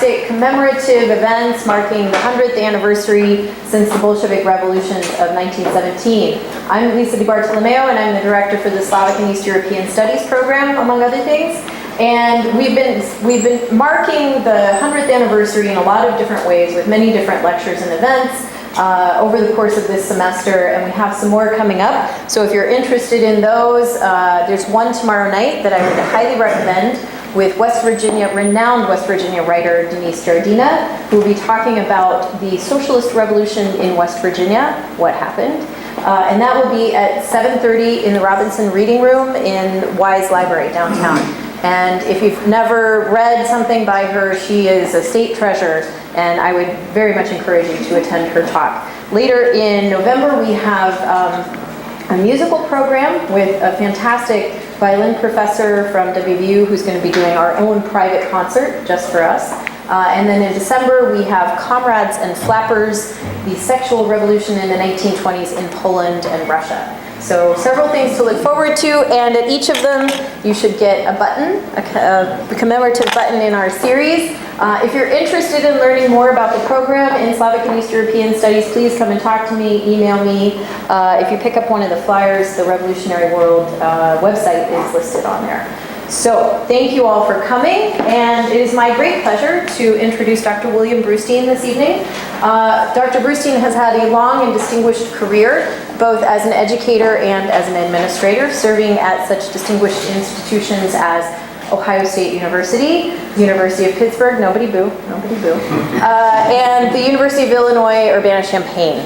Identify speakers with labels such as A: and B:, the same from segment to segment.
A: fantastic commemorative events marking the 100th anniversary since the Bolshevik Revolutions of 1917. I'm Lisa DiBartolomeo, and I'm the director for the Slavic and East European Studies program, among other things. And we've been marking the 100th anniversary in a lot of different ways with many different lectures and events over the course of this semester, and we have some more coming up. So if you're interested in those, there's one tomorrow night that I would highly recommend with renowned West Virginia writer Denise Jardina, who will be talking about the socialist revolution in West Virginia, what happened. And that will be at 7:30 in the Robinson Reading Room in Wise Library downtown. And if you've never read something by her, she is a state treasure, and I would very much encourage you to attend her talk. Later in November, we have a musical program with a fantastic violin professor from WVU who's going to be doing our own private concert just for us. And then in December, we have Comrades and Flappers, the sexual revolution in the 1920s in Poland and Russia. So several things to look forward to, and at each of them, you should get a button, a commemorative button in our series. If you're interested in learning more about the program in Slavic and East European Studies, please come and talk to me, email me. If you pick up one of the flyers, the Revolutionary World website is listed on there. So, thank you all for coming, and it is my great pleasure to introduce Dr. William Brustein this evening. Dr. Brustein has had a long and distinguished career, both as an educator and as an administrator, serving at such distinguished institutions as Ohio State University, University of Pittsburgh, nobody boo, and the University of Illinois, Urbana-Champaign.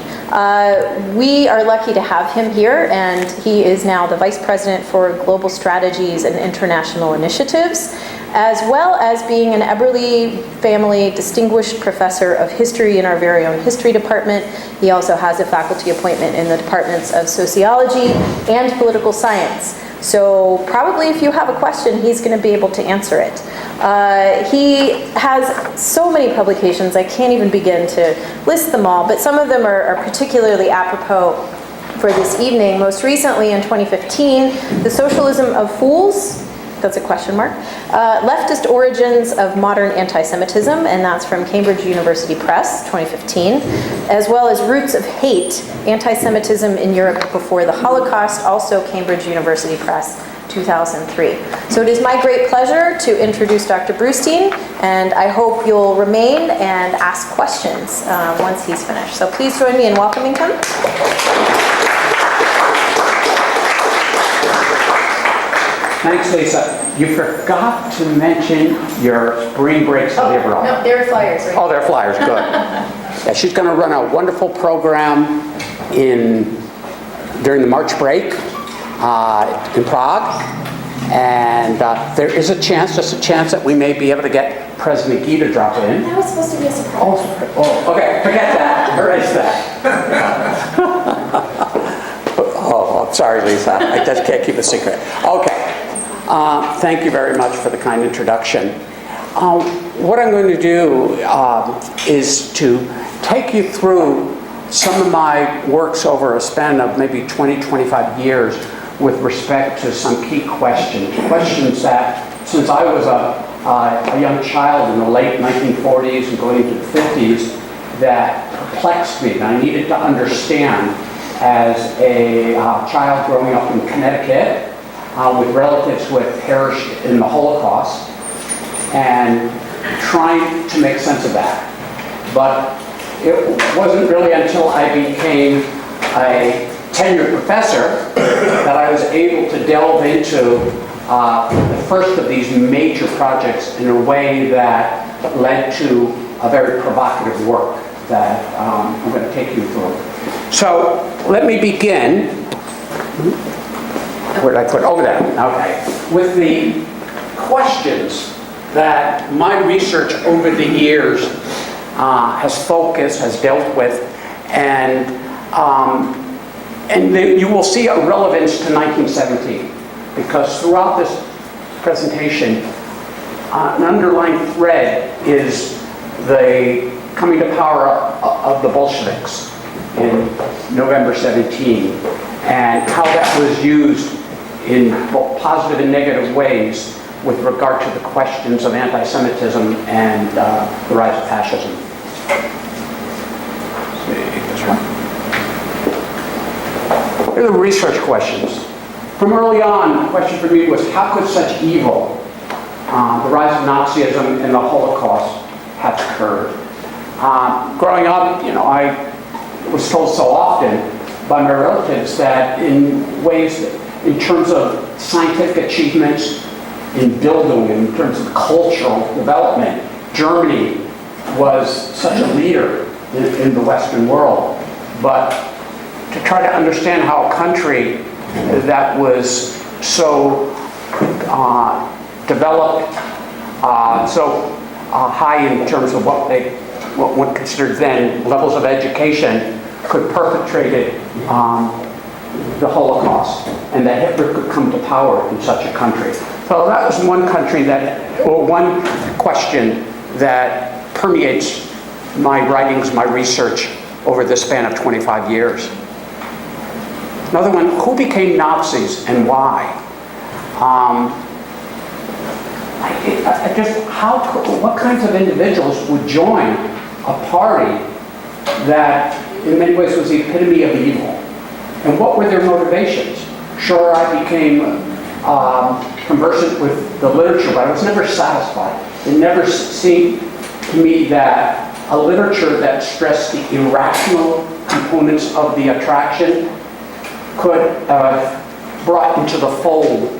A: We are lucky to have him here, and he is now the Vice President for Global Strategies and International Initiatives, as well as being an Eberly Family Distinguished Professor of History in our very own History Department. He also has a faculty appointment in the Departments of Sociology and Political Science. So probably if you have a question, he's going to be able to answer it. He has so many publications, I can't even begin to list them all, but some of them are particularly apropos for this evening. Most recently in 2015, The Socialism of Fools, that's a question mark, Leftist Origins of Modern Anti-Semitism, and that's from Cambridge University Press, 2015, as well as Roots of Hate, Anti-Semitism in Europe Before the Holocaust, also Cambridge University Press, 2003. So it is my great pleasure to introduce Dr. Brustein, and I hope you'll remain and ask questions once he's finished. So please join me in welcoming him.
B: Thanks, Lisa. You forgot to mention your spring break study abroad.
A: No, there are flyers, right?
B: Oh, there are flyers, good. Yeah, she's going to run a wonderful program during the March break in Prague. And there is a chance, just a chance, that we may be able to get President Gee to drop in.
A: That was supposed to be a surprise.
B: Oh, okay, forget that. Erase that. Oh, I'm sorry, Lisa. I just can't keep a secret. Okay. Thank you very much for the kind introduction. What I'm going to do is to take you through some of my works over a span of maybe 20, 25 years with respect to some key questions. Questions that, since I was a young child in the late 1940s and going into the 50s, that perplexed me, that I needed to understand as a child growing up in Connecticut with relatives who had perished in the Holocaust, and trying to make sense of that. But it wasn't really until I became a tenured professor that I was able to delve into the first of these major projects in a way that led to a very provocative work that I'm going to take you through. So let me begin. Where did I put? Over there. Okay. With the questions that my research over the years has focused, has dealt with, and you will see a relevance to 1917, because throughout this presentation, an underlying thread is the coming to power of the Bolsheviks in November 17, and how that was used in both positive and negative ways with regard to the questions of anti-Semitism and the rise of fascism. Let's see, this one. Here are the research questions. From early on, the question for me was, how could such evil, the rise of Nazism and the Holocaust, have occurred? Growing up, I was told so often by my relatives that in ways, in terms of scientific achievements, in building, in terms of cultural development, Germany was such a leader in the Western world. But to try to understand how a country that was so developed, so high in terms of what one considered then levels of education, could perpetrate the Holocaust, and that Hitler could come to power in such a country. So that was one one question that permeates my writings, my research over the span of 25 years. Another one, who became Nazis and why? What kinds of individuals would join a party that in many ways was the epitome of evil? And what were their motivations? Sure, I became conversant with the literature, but I was never satisfied. It never seemed to me that a literature that stressed the irrational components of the attraction could brought into the fold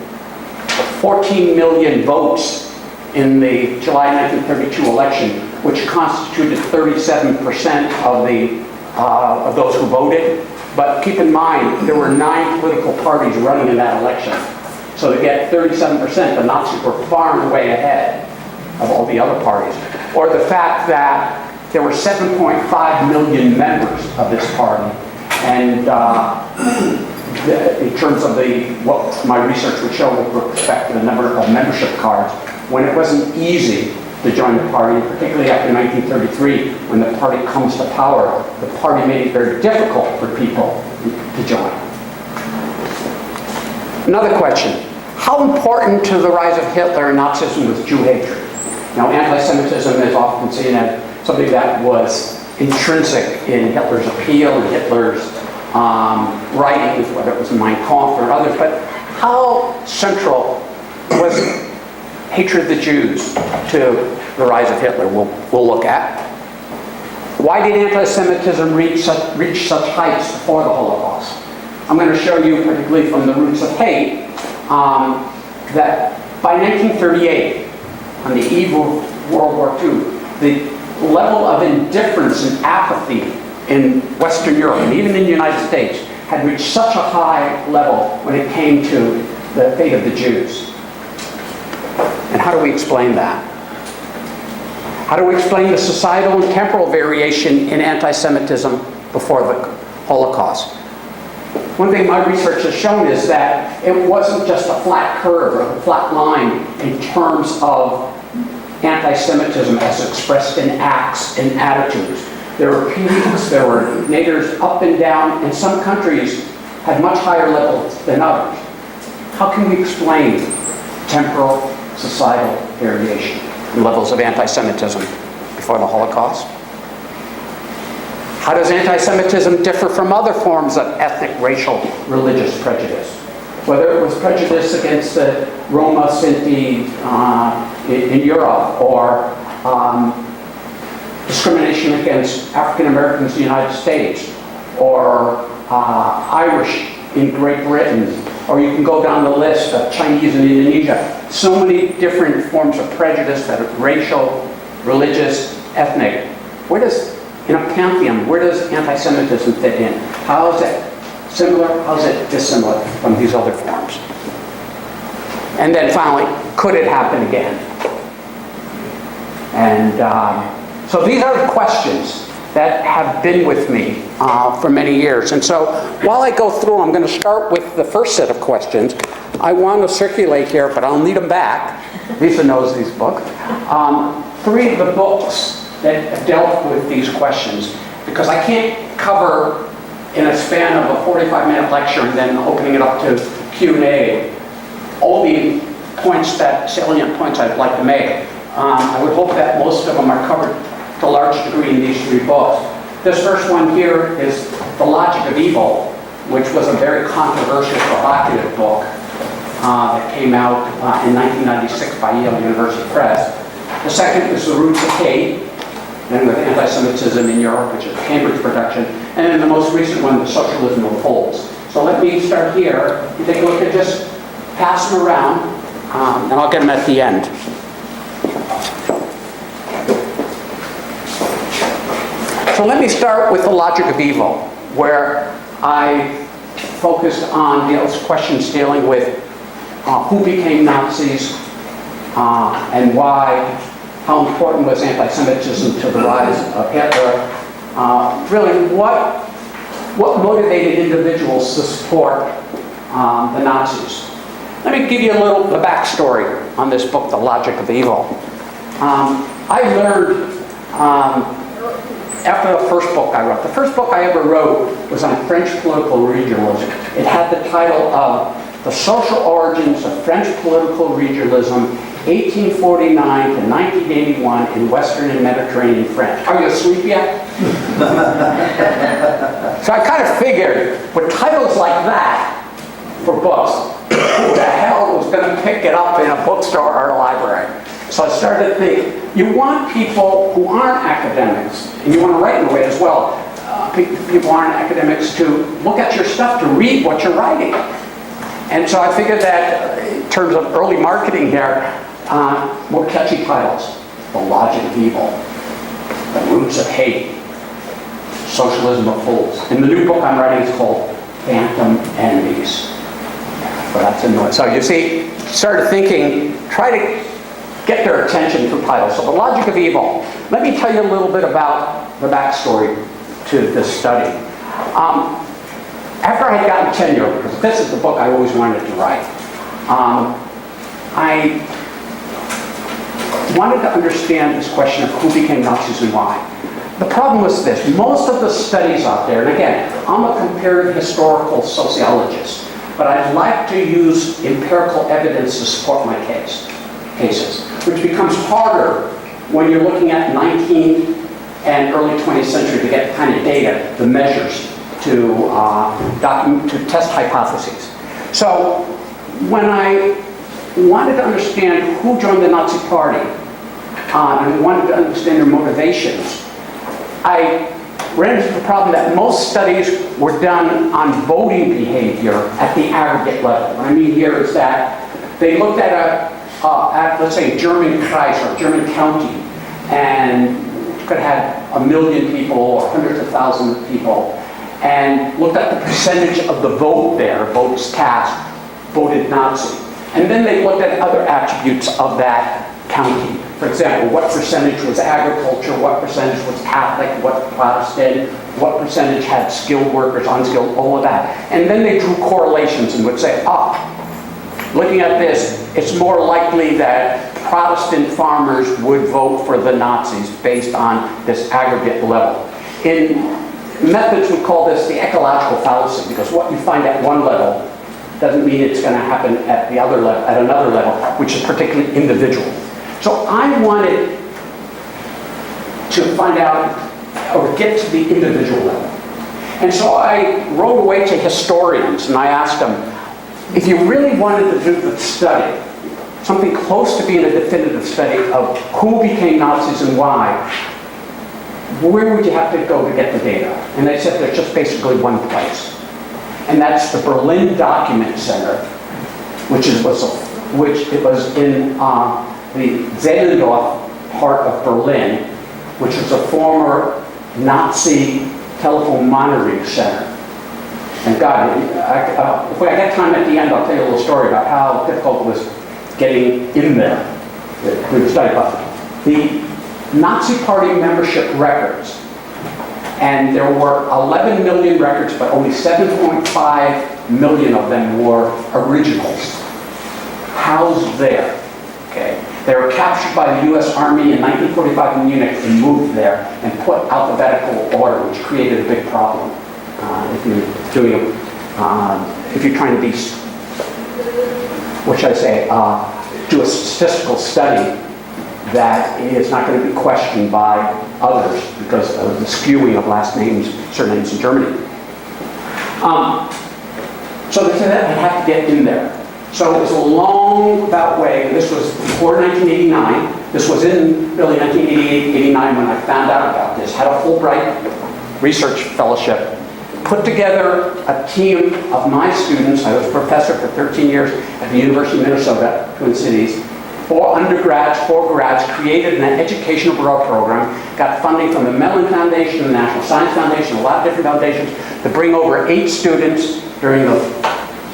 B: 14 million votes in the July 1932 election, which constituted 37% of those who voted. But keep in mind, there were 9 political parties running in that election. So to get 37%, the Nazis were far and away ahead of all the other parties. Or the fact that there were 7.5 million members of this party. And in terms of what my research would show with respect to the number of membership cards, when it wasn't easy to join the party, particularly after 1933, when the party comes to power, the party made it very difficult for people to join. Another question, how important to the rise of Hitler and Nazism was Jew hatred? Now, anti-Semitism is often seen as something that was intrinsic in Hitler's appeal and Hitler's writings, whether it was Mein Kampf or others, but how central was hatred of the Jews to the rise of Hitler? We'll look at. Why did anti-Semitism reach such heights before the Holocaust? I'm going to show you, particularly from the Roots of Hate, that by 1938, on the eve of World War II, the level of indifference and apathy in Western Europe, and even in the United States, had reached such a high level when it came to the fate of the Jews. And how do we explain that? How do we explain the societal and temporal variation in anti-Semitism before the Holocaust? One thing my research has shown is that it wasn't just a flat curve or a flat line in terms of anti-Semitism as expressed in acts and attitudes. There were peaks, there were nadirs up and down, and some countries had much higher levels than others. How can we explain temporal, societal variation in levels of anti-Semitism before the Holocaust? How does anti-Semitism differ from other forms of ethnic, racial, religious prejudice? Whether it was prejudice against the Roma, Sinti in Europe, or discrimination against African Americans in the United States, or Irish in Great Britain, or you can go down the list of Chinese in Indonesia. So many different forms of prejudice that are racial, religious, ethnic. In a pantheon, where does anti-Semitism fit in? How is it similar? How is it dissimilar from these other forms? And then finally, could it happen again? And so these are the questions that have been with me for many years. And so while I go through, I'm going to start with the first set of questions. I want to circulate here, but I'll need them back. Lisa knows these books. 3 of the books that have dealt with these questions, because I can't cover in a span of a 45-minute lecture and then opening it up to Q&A all the salient points I'd like to make. I would hope that most of them are covered to a large degree in these three books. This first one here is The Logic of Evil, which was a very controversial, provocative book that came out in 1996 by Yale University Press. The second is The Roots of Hate, and with Anti-Semitism in Europe, which is a Cambridge production. And then the most recent one, The Socialism of Fools. So let me start here. You take a look at just pass them around, and I'll get them at the end. So let me start with The Logic of Evil, where I focused on those questions dealing with who became Nazis and why, how important was anti-Semitism to the rise of Hitler, really what motivated individuals to support the Nazis. Let me give you a little the backstory on this book, The Logic of Evil. I learned after the first book I wrote. The first book I ever wrote was on French political regionalism. It had the title of The Social Origins of French Political Regionalism, 1849 to 1981 in Western and Mediterranean France. Are you asleep yet? So I kind of figured, with titles like that for books, who the hell was going to pick it up in a bookstore or a library? So I started to think, you want people who aren't academics, and you want to write in a way as well, people who aren't academics to look at your stuff, to read what you're writing. And so I figured that in terms of early marketing here, more catchy titles. The Logic of Evil, The Roots of Hate, Socialism of Fools. And the new book I'm writing is called Phantom Enemies. But that's annoying. So you see, started thinking, try to get their attention through titles. So The Logic of Evil. Let me tell you a little bit about the backstory to this study. After I had gotten tenure, because this is the book I always wanted to write, I wanted to understand this question of who became Nazis and why. The problem was this: most of the studies out there, and again, I'm a comparative historical sociologist, but I'd like to use empirical evidence to support my cases, which becomes harder when you're looking at 19th and early 20th century to get the kind of data, the measures, to test hypotheses. So when I wanted to understand who joined the Nazi Party, and I wanted to understand their motivations, I ran into the problem that most studies were done on voting behavior at the aggregate level. What I mean here is that they looked at let's say, a German Kreis or a German county, and could have 1 million people or hundreds of thousands of people, and looked at the percentage of the vote there, votes cast, voted Nazi. And then they looked at other attributes of that county. For example, what percentage was agriculture, what percentage was Catholic, what Protestant, what percentage had skilled workers, unskilled, all of that. And then they drew correlations and would say, looking at this, it's more likely that Protestant farmers would vote for the Nazis based on this aggregate level. In methods, we call this the ecological fallacy, because what you find at one level doesn't mean it's going to happen at the other level, at another level, which is particularly individual. So I wanted to find out or get to the individual level. And so I wrote away to historians and I asked them, if you really wanted to do the study, something close to being a definitive study of who became Nazis and why, where would you have to go to get the data? And they said there's just basically one place. And that's the Berlin Document Center, which was in the Zehlendorf part of Berlin, which was a former Nazi telephone monitoring center. And God, if I get time at the end, I'll tell you a little story about how difficult it was getting in there. The Nazi Party membership records, and there were 11 million records, but only 7.5 million of them were originals, housed there. Okay. They were captured by the U.S. Army in 1945 in Munich and moved there and put alphabetical order, which created a big problem if you're trying to be, what should I say, do a statistical study that is not going to be questioned by others because of the skewing of last names, surnames in Germany. So they said that I have to get in there. So it was a long about way. This was before 1989. This was in really 1988, 89 when I found out about this. Had a Fulbright research fellowship. Put together a team of my students. I was a professor for 13 years at the University of Minnesota, Twin Cities. 4 undergrads, 4 grads, created an education abroad program, got funding from the Mellon Foundation, the National Science Foundation, a lot of different foundations, to bring over 8 students during the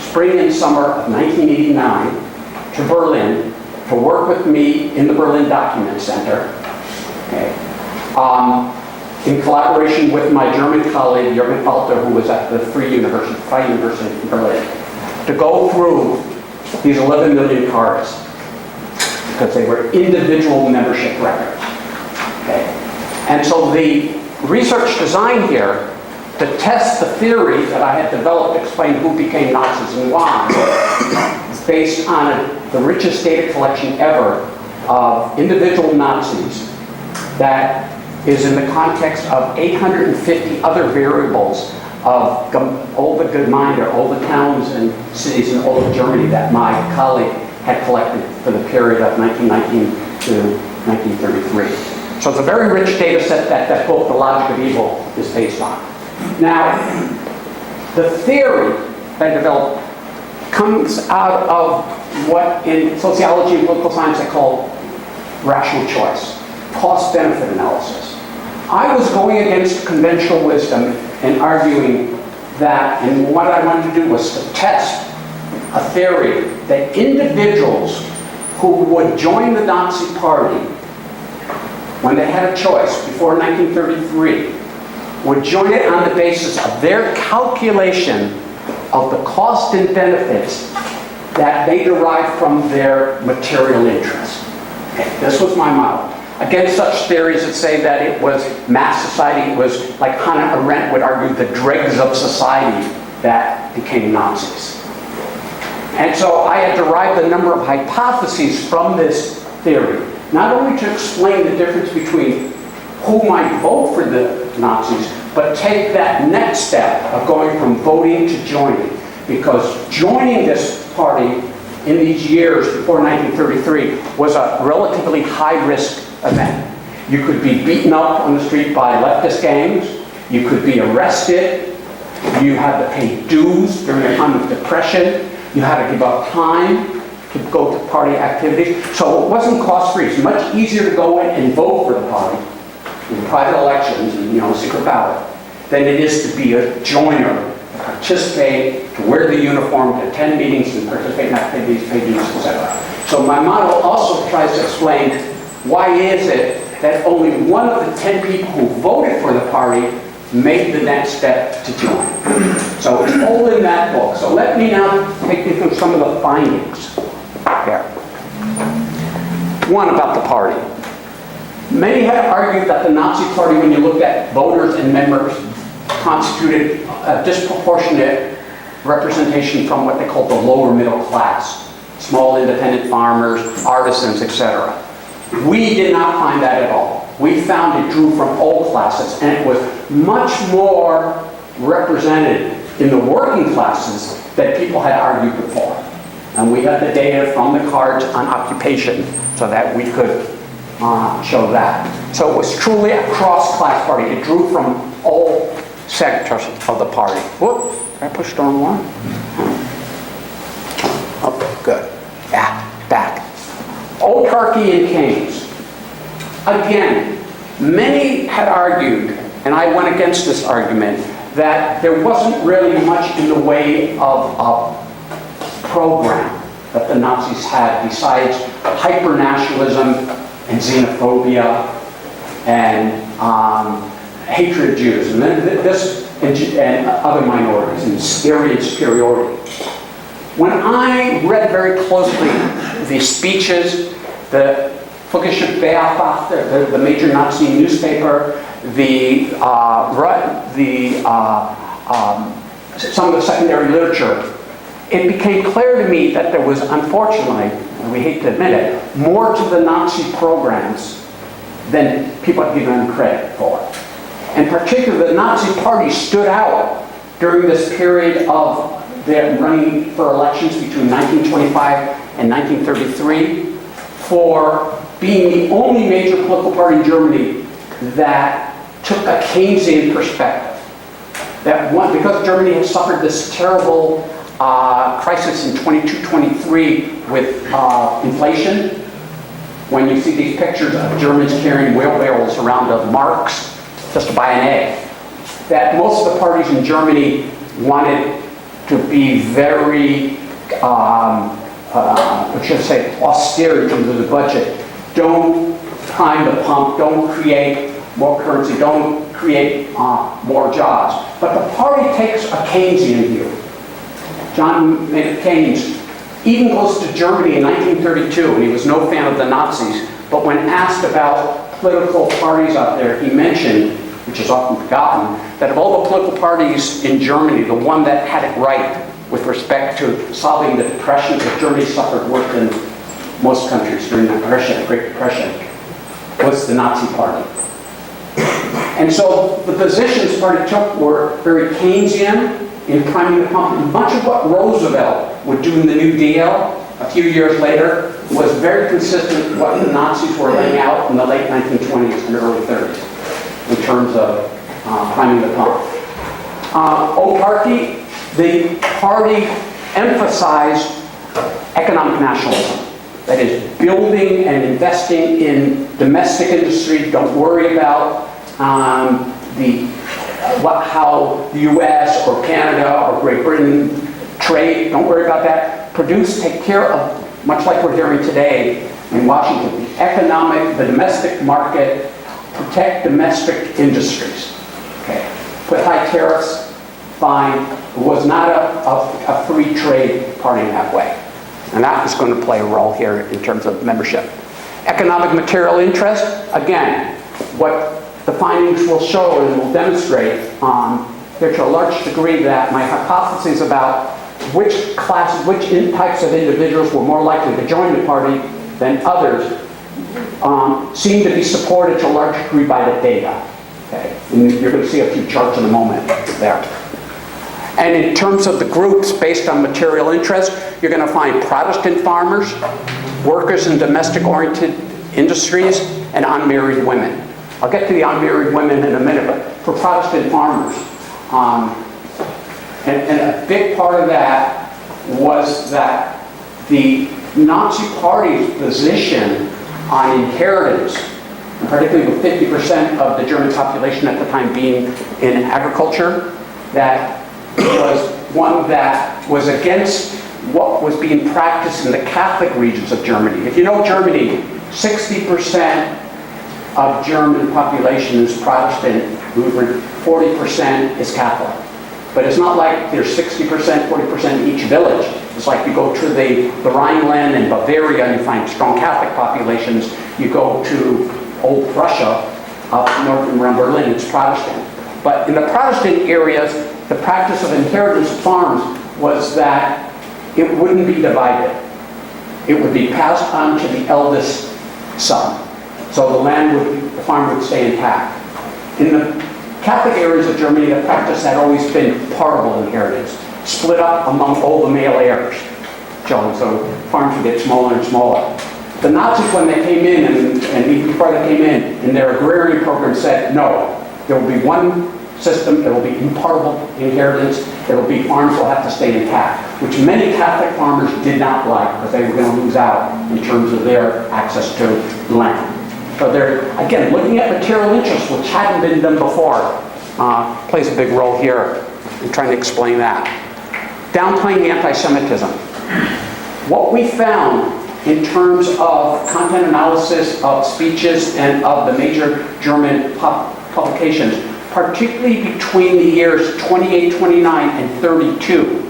B: spring and summer of 1989 to Berlin to work with me in the Berlin Document Center. Okay. In collaboration with my German colleague, Jürgen Falter, who was at the Freie University in Berlin, to go through these 11 million cards, because they were individual membership records. Okay. And so the research design here, to test the theory that I had developed to explain who became Nazis and why, is based on the richest data collection ever of individual Nazis that is in the context of 850 other variables of all the Gemeinde, all the towns and cities in all of Germany that my colleague had collected for the period of 1919 to 1933. So it's a very rich data set that both the logic of evil is based on. Now, the theory that I developed comes out of what in sociology and political science they call rational choice, cost-benefit analysis. I was going against conventional wisdom and arguing that, and what I wanted to do was to test a theory that individuals who would join the Nazi Party when they had a choice before 1933 would join it on the basis of their calculation of the cost and benefits that they derived from their material interests. Okay, this was my model. Against such theories that say that it was mass society, it was like Hannah Arendt would argue, the dregs of society that became Nazis. And so I had derived a number of hypotheses from this theory, not only to explain the difference between who might vote for the Nazis, but take that next step of going from voting to joining. Because joining this party in these years before 1933 was a relatively high-risk event. You could be beaten up on the street by leftist gangs, you could be arrested, you had to pay dues during a time of depression, you had to give up time to go to party activities. So it wasn't cost-free. It's much easier to go in and vote for the party in private elections and, secret ballot than it is to be a joiner, to participate, to wear the uniform, to attend meetings and participate in activities, pay dues, etc. So my model also tries to explain why is it that only one of the 10 people who voted for the party made the next step to join. So it's all in that book. So let me now take you through some of the findings here. One, about the party. Many have argued that the Nazi Party, when you looked at voters and members, constituted a disproportionate representation from what they called the lower middle class, small independent farmers, artisans, etc. We did not find that at all. We found it drew from all classes, and it was much more represented in the working classes that people had argued before. And we had the data from the cards on occupation so that we could show that. So it was truly a cross-class party. It drew from all sectors of the party. Whoop, I pushed on one. Okay, good. Yeah, back. Autarky and Keynes. Again, many had argued, and I went against this argument, that there wasn't really much in the way of a program that the Nazis had besides hyper-nationalism and xenophobia and hatred of Jews, and and other minorities, and Aryan superiority. When I read very closely the speeches, the Volkische Beobachter, the major Nazi newspaper, some of the secondary literature, it became clear to me that there was, unfortunately, and we hate to admit it, more to the Nazi programs than people have given them credit for. In particular, the Nazi Party stood out during this period of their running for elections between 1925 and 1933 for being the only major political party in Germany that took a Keynesian perspective. That one, because Germany had suffered this terrible crisis in 22-23 with inflation, when you see these pictures of Germans carrying wheelbarrows around of marks just to buy an egg, that most of the parties in Germany wanted to be very, what should I say, austere in terms of the budget. Don't prime the pump, don't create more currency, don't create more jobs. But the party takes a Keynesian view. John Maynard Keynes even goes to Germany in 1932, and he was no fan of the Nazis, but when asked about political parties out there, he mentioned, which is often forgotten, that of all the political parties in Germany, the one that had it right with respect to solving the depression that Germany suffered worse than most countries during the Great Depression, was the Nazi Party. And so the positions the party took were very Keynesian in priming the pump. And much of what Roosevelt would do in the New Deal a few years later was very consistent with what the Nazis were laying out in the late 1920s and early 30s in terms of priming the pump. Autarky, the party emphasized economic nationalism. That is, building and investing in domestic industry. Don't worry about how the U.S. or Canada or Great Britain trade. Don't worry about that. Produce, take care of, much like we're hearing today in Washington, the domestic market, protect domestic industries. Okay. Put high tariffs, fine. It was not a free trade party in that way. And that is going to play a role here in terms of membership. Economic material interest, again, what the findings will show and will demonstrate here to a large degree that my hypotheses about which types of individuals were more likely to join the party than others seem to be supported to a large degree by the data. Okay? And you're going to see a few charts in a moment there. And in terms of the groups based on material interest, you're going to find Protestant farmers, workers in domestic-oriented industries, and unmarried women. I'll get to the unmarried women in a minute, but for Protestant farmers, and a big part of that was that the Nazi Party's position on inheritance, and particularly with 50% of the German population at the time being in agriculture, that was one that was against what was being practiced in the Catholic regions of Germany. If you know Germany, 60% of German population is Protestant, 40% is Catholic. But it's not like there's 60%, 40% in each village. It's like you go to the Rhineland and Bavaria and you find strong Catholic populations. You go to old Prussia, up north around Berlin, it's Protestant. But in the Protestant areas, the practice of inheritance of farms was that it wouldn't be divided. It would be passed on to the eldest son. So the farm would stay intact. In the Catholic areas of Germany, the practice had always been partible inheritance, split up among all the male heirs. So farms would get smaller and smaller. The Nazis, when they came in, and even before they came in their agrarian program said, no, there will be one system, there will be impartible inheritance, there will be farms will have to stay intact, which many Catholic farmers did not like because they were going to lose out in terms of their access to land. So they're, again, looking at material interests, which hadn't been done before, plays a big role here in trying to explain that. Downplaying anti-Semitism. What we found in terms of content analysis of speeches and of the major German publications, particularly between the years 28, 29, and 32,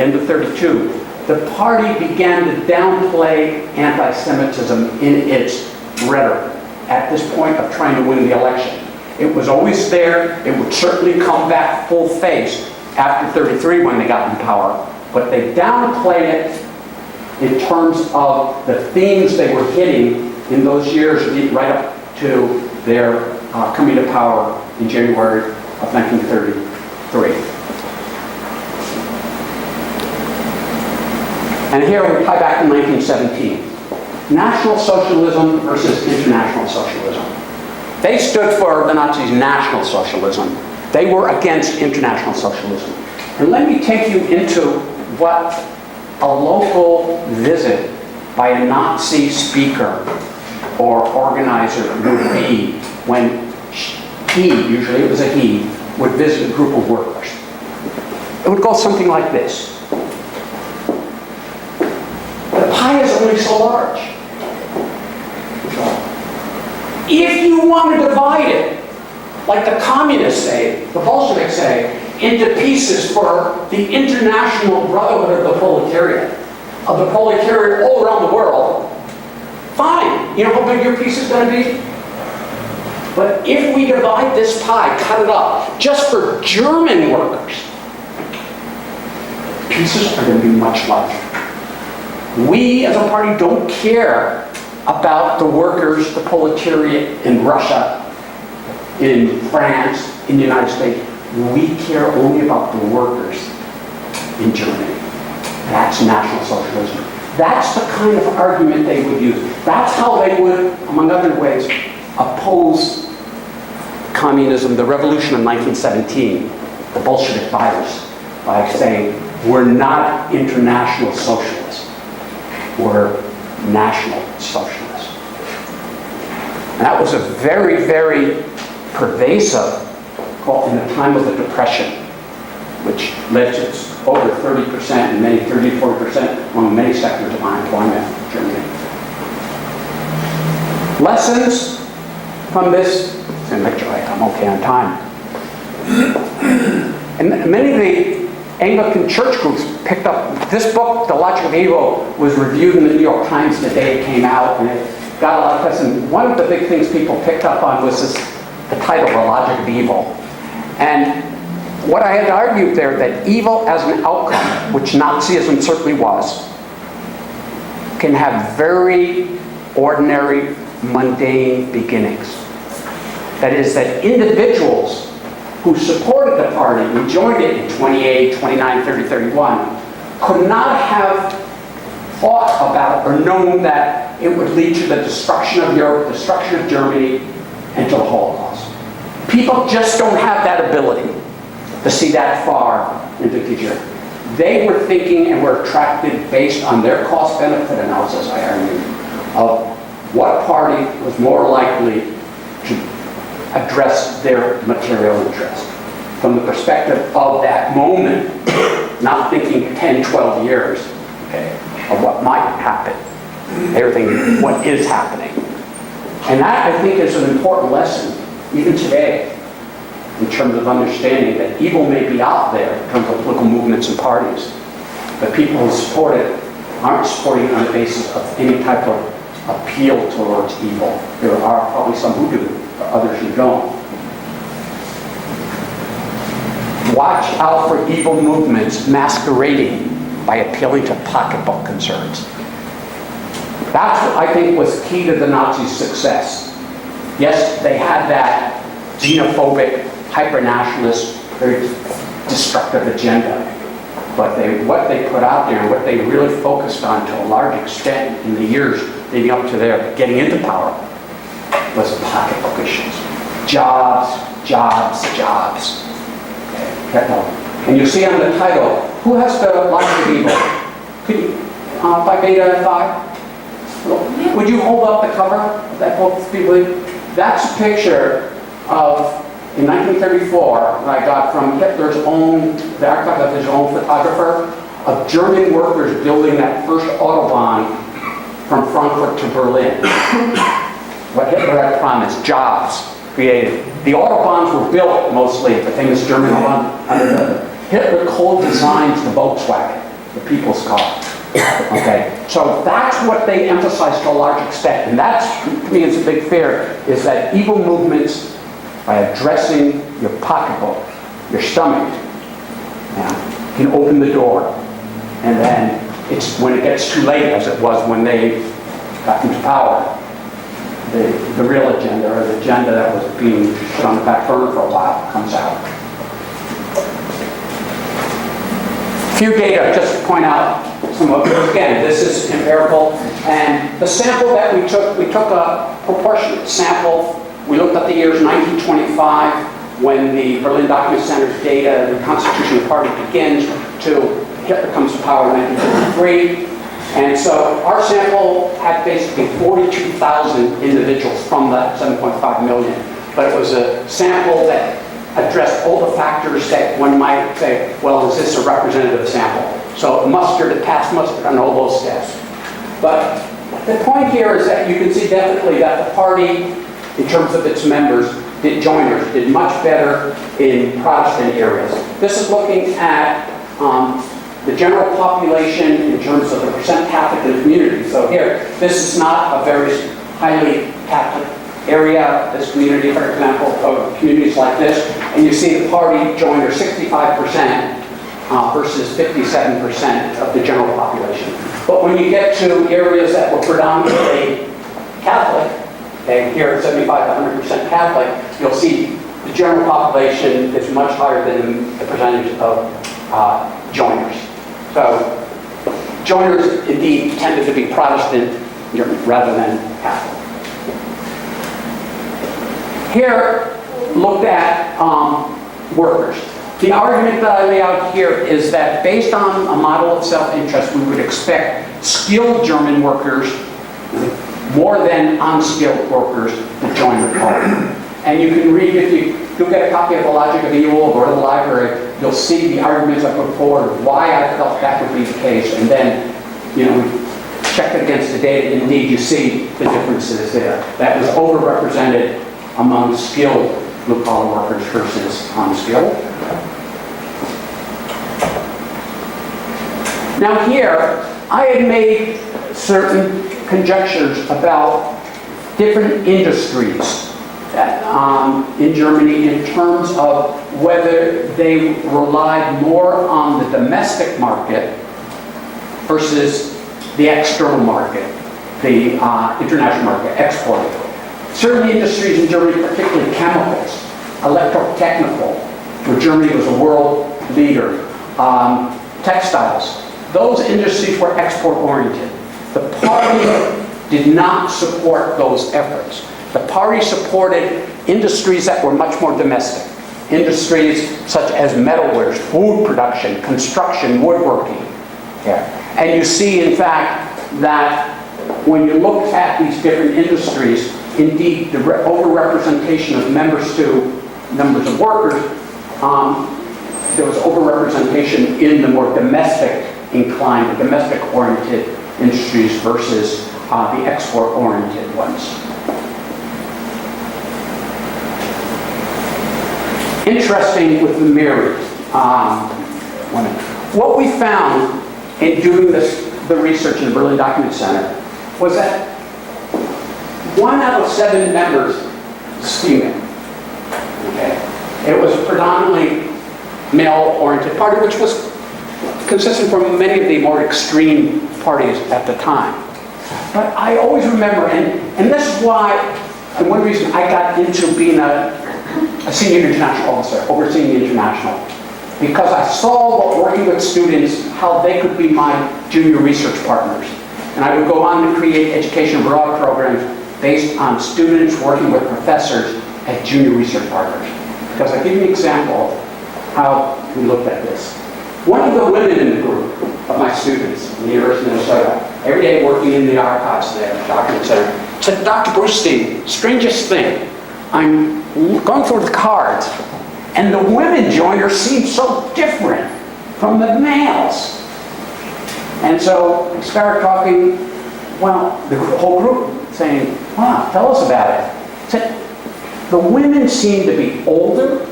B: end of 32, the party began to downplay anti-Semitism in its rhetoric at this point of trying to win the election. It was always there. It would certainly come back full face after 33 when they got in power, but they downplayed it in terms of the themes they were hitting in those years right up to their coming to power in January of 1933. And here we tie back to 1917. National Socialism versus International Socialism. They stood for, the Nazis, National Socialism. They were against International Socialism. And let me take you into what a local visit by a Nazi speaker or organizer would be when he, usually it was a he, would visit a group of workers. It would go something like this. The pie is only so large. If you want to divide it, like the communists say, the Bolsheviks say, into pieces for the international brotherhood of the proletariat all around the world, fine. You know how big your piece is going to be? But if we divide this pie, cut it up, just for German workers, pieces are going to be much larger. We as a party don't care about the workers, the proletariat in Russia, in France, in the United States. We care only about the workers in Germany. That's National Socialism. That's the kind of argument they would use. That's how they would, among other ways, oppose communism, the revolution of 1917, the Bolshevik virus, by saying, we're not international socialists. We're national socialists. And that was a very, very pervasive, in the time of the Depression, which led to over 30% and many 30 to 40% among many sectors of unemployment in Germany. Lessons from this, and make sure I'm okay on time. And many of the Anglican church groups picked up this book, The Logic of Evil, was reviewed in the New York Times the day it came out, and it got a lot of press. And one of the big things people picked up on was the title, The Logic of Evil. And what I had argued there, that evil as an outcome, which Nazism certainly was, can have very ordinary, mundane beginnings. That is, that individuals who supported the party and joined it in 28, 29, 30, 31, could not have thought about or known that it would lead to the destruction of Europe, destruction of Germany, and to the Holocaust. People just don't have that ability to see that far into the future. They were thinking and were attracted based on their cost-benefit analysis, I argue, of what party was more likely to address their material interest from the perspective of that moment, not thinking 10, 12 years, okay, of what might happen. They were thinking what is happening. And that, I think, is an important lesson, even today, in terms of understanding that evil may be out there in terms of political movements and parties, but people who support it aren't supporting it on the basis of any type of appeal towards evil. There are probably some who do, but others who don't. Watch out for evil movements masquerading by appealing to pocketbook concerns. That's what I think was key to the Nazis' success. Yes, they had that xenophobic, hyper-nationalist, very destructive agenda. But what they put out there, what they really focused on to a large extent in the years leading up to their getting into power, was pocketbook issues. Jobs, jobs, jobs. And you see on the title, who has the Logic of Evil? Could you, by Beta 5? Would you hold up the cover of that book, people? That's a picture of, in 1934, that I got from Hitler's own, the archive of his own photographer, of German workers building that first Autobahn from Frankfurt to Berlin. What Hitler had promised, jobs created. The Autobahns were built mostly, the famous German under Hitler co-designs the Volkswagen, the people's car. Okay, so that's what they emphasize to a large extent, and that's, to me, is a big fear, is that evil movements, by addressing your pocketbook, your stomach, can open the door, and then it's when it gets too late, as it was when they got into power, the real agenda, or the agenda that was being put on the back burner for a while, comes out. Few data, just to point out some of it. Again, this is empirical, and the sample that we took a proportionate sample. We looked at the years 1925, when the Berlin Document Center's data, the Constitutional Party begins, to Hitler comes to power in 1953. And so our sample had basically 42,000 individuals from the 7.5 million. But it was a sample that addressed all the factors that one might say, well, is this a representative sample? So it passed muster on all those tests. But the point here is that you can see definitely that the party, in terms of its members, joiners, did much better in Protestant areas. This is looking at the general population in terms of the percent Catholic in the community. So here, this is not a very highly Catholic area, this community, for example, of communities like this, and you see the party joiner 65% versus 57% of the general population. But when you get to areas that were predominantly Catholic, okay, here at 75 to 100% Catholic, you'll see the general population is much higher than the percentage of joiners. So joiners indeed tended to be Protestant rather than Catholic. Here, looked at workers. The argument that I lay out here is that based on a model of self-interest, we would expect skilled German workers more than unskilled workers to join the party. And you can read, if you'll get a copy of The Logic of Evil or go to the library, you'll see the arguments I put forward, why I felt that would be the case, and then, check it against the data. Indeed, you see the differences there. That was overrepresented among skilled blue-collar workers versus unskilled. Now here, I had made certain conjectures about different industries that, in Germany in terms of whether they relied more on the domestic market versus the external market, the international market, exporting. Certain industries in Germany, particularly chemicals, electrotechnical, where Germany was a world leader, textiles, those industries were export-oriented. The party did not support those efforts. The party supported industries that were much more domestic. Industries such as metalworks, food production, construction, woodworking. Yeah. And you see, in fact, that when you look at these different industries, indeed, the overrepresentation of numbers of workers, there was overrepresentation in the more domestic inclined, the domestic-oriented industries versus the export-oriented ones. Interesting with the married women. What we found in doing the research in the Berlin Document Center was that 1 out of 7 members is female. Okay? It was a predominantly male-oriented party, which was consistent from many of the more extreme parties at the time. But I always remember, and this is why, and one reason I got into being a senior international officer, overseeing the international, because I saw what working with students, how they could be my junior research partners. And I would go on to create education abroad programs based on students working with professors as junior research partners. Because I'll give you an example of how we looked at this. One of the women in the group of my students in the University of Minnesota, every day working in the archives there, document center, said, Dr. Brustein, strangest thing, I'm going through the cards, and the women joiners seem so different from the males. And so we started talking, well, the whole group saying, wow, tell us about it. Said, the women seem to be older,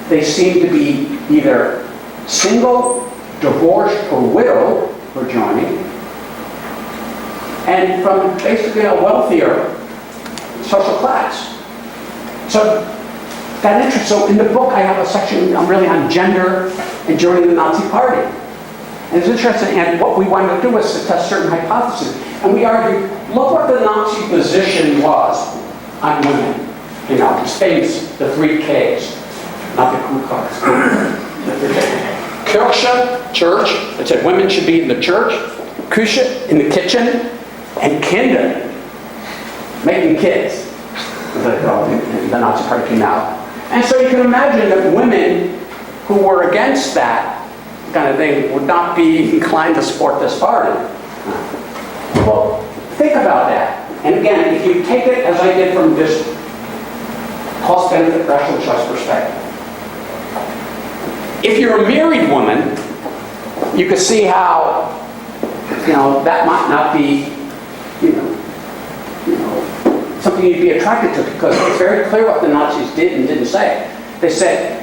B: they seem to be either single, divorced, or widowed for joining, and from basically a wealthier social class. So that interest. So in the book, I have a section really on gender and joining the Nazi Party. And it's interesting, and what we wanted to do was to test certain hypotheses. And we argued, look what the Nazi position was on women. You know, it's famous, the 3 Ks, not the Ku Klux. Kirche, church, it said women should be in the church, Küche, in the kitchen, and Kinder, making kids. The Nazi Party came out. And so you can imagine that women who were against that kind of thing would not be inclined to support this party. Well, think about that. And again, if you take it as I did from this cost-benefit rational choice perspective, if you're a married woman, you could see how, you know, that might not be, you know, something you'd be attracted to, because it's very clear what the Nazis did and didn't say. They said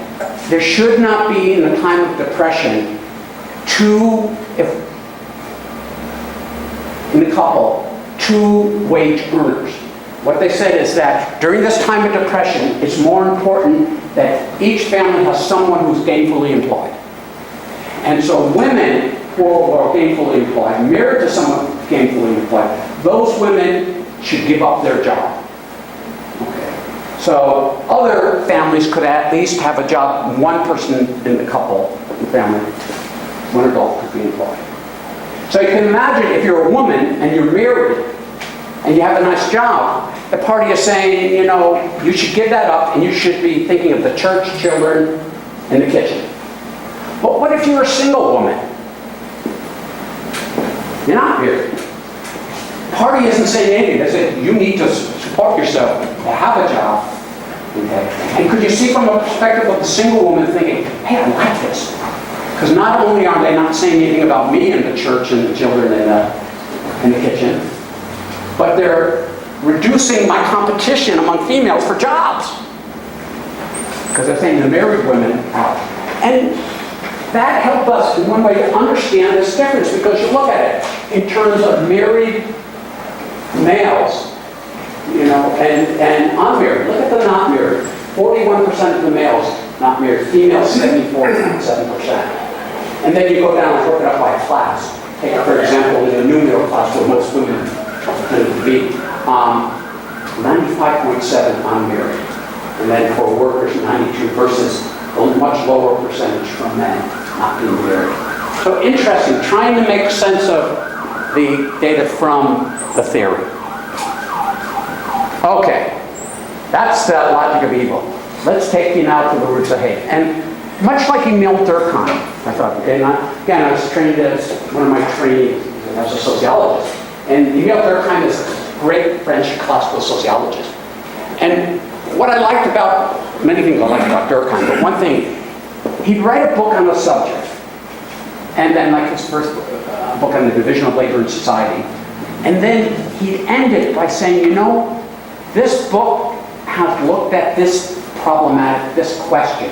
B: there should not be, in a time of depression, in the couple, 2 wage earners. What they said is that during this time of depression, it's more important that each family has someone who's gainfully employed. And so women who are gainfully employed, married to someone gainfully employed, those women should give up their job. Okay. So other families could at least have a job, one person in the couple, the family, one adult could be employed. So you can imagine if you're a woman and you're married and you have a nice job, the party is saying, you know, you should give that up and you should be thinking of the church, children, and the kitchen. But what if you're a single woman? You're not married. The party isn't saying anything. They say you need to support yourself, have a job. Okay? And could you see from the perspective of the single woman thinking, hey, I like this. Because not only are they not saying anything about me and the church and the children and the kitchen, but they're reducing my competition among females for jobs. Because they're saying the married women out. And that helped us in one way to understand this difference, because you look at it in terms of married males, you know, and unmarried. Look at the not married. 41% of the males not married. Females, 74.7%. And then you go down and work it up by class. Take, for example, in the new middle class where most women tend to be, 95.7 unmarried. And then for workers, 92 versus a much lower percentage from men not being married. So interesting, trying to make sense of the data from the theory. Okay, that's the logic of evil. Let's take you now to the roots of hate. And much like Emile Durkheim, I thought, and again, I was trained as one of my trainees as a sociologist. And Emile Durkheim is a great French classical sociologist. And what I liked about, many things I liked about Durkheim, but one thing, he'd write a book on a subject. And then like his first book on the division of labor in society. And then he'd end it by saying, you know, this book has looked at this problematic, this question.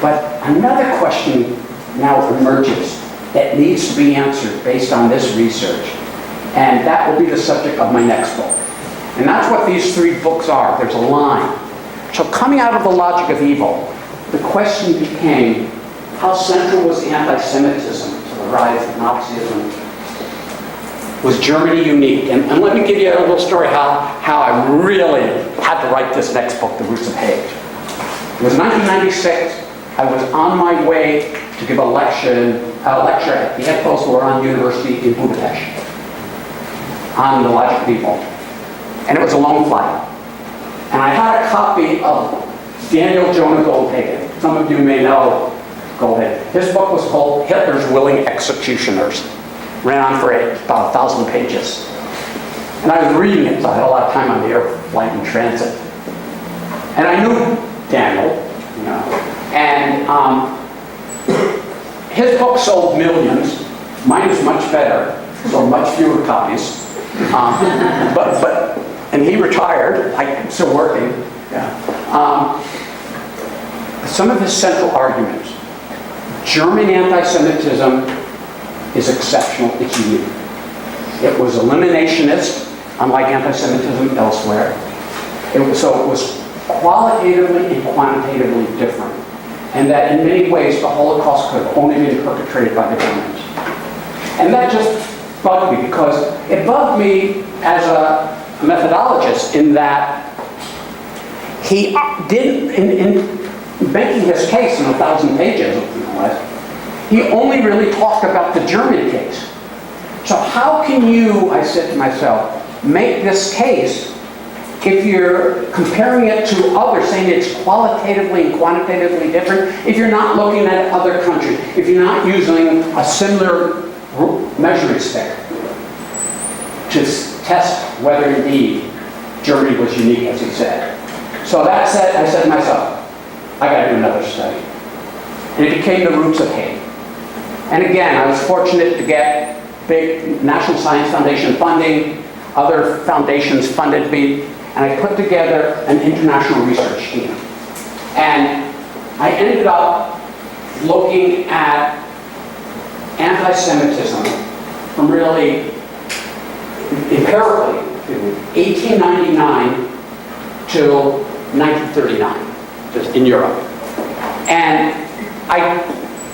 B: But another question now emerges that needs to be answered based on this research. And that will be the subject of my next book. And that's what these 3 books are. There's a line. So coming out of the logic of evil, the question became, how central was anti-Semitism to the rise of Nazism? Was Germany unique? And let me give you a little story how I really had to write this next book, The Roots of Hate. It was 1996. I was on my way to give a lecture at the Ethos-Loran University in Budapest on the logic of evil. And it was a long flight. And I had a copy of Daniel Jonah Goldhagen. Some of you may know Goldhagen. His book was called Hitler's Willing Executioners. Ran on for about 1,000 pages. And I was reading it, so I had a lot of time on the airplane in transit. And I knew Daniel, you know, and his book sold millions. Mine is much better, sold much fewer copies. And he retired. I'm still working. Yeah. Some of his central arguments. German anti-Semitism is exceptional, it's unique. It was eliminationist, unlike anti-Semitism elsewhere. It was qualitatively and quantitatively different. and that in many ways the Holocaust could have only been perpetrated by the Germans. And that just bugged me, because it bugged me as a methodologist in that he didn't, in making his case in 1,000 pages, he only really talked about the German case. So how can you, I said to myself, make this case if you're comparing it to others, saying it's qualitatively and quantitatively different, if you're not looking at other countries, if you're not using a similar measuring stick to test whether indeed Germany was unique, as he said. So that said, I said to myself, I got to do another study. And it became The Roots of Hate. And again, I was fortunate to get big National Science Foundation funding, other foundations funded me, and I put together an international research team. And I ended up looking at anti-Semitism from really empirically 1899 till 1939, just in Europe. And I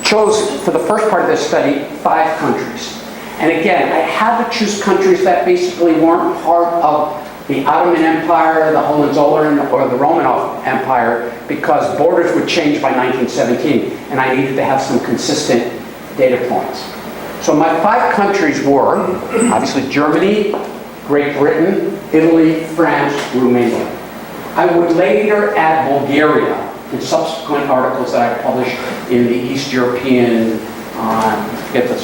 B: chose, for the first part of this study, 5 countries. And again, I had to choose countries that basically weren't part of the Ottoman Empire, the Hohenzollern, or the Romanov Empire, because borders would change by 1917, and I needed to have some consistent data points. So my 5 countries were, obviously, Germany, Great Britain, Italy, France, Romania. I would later add Bulgaria in subsequent articles that I published in the East European, get the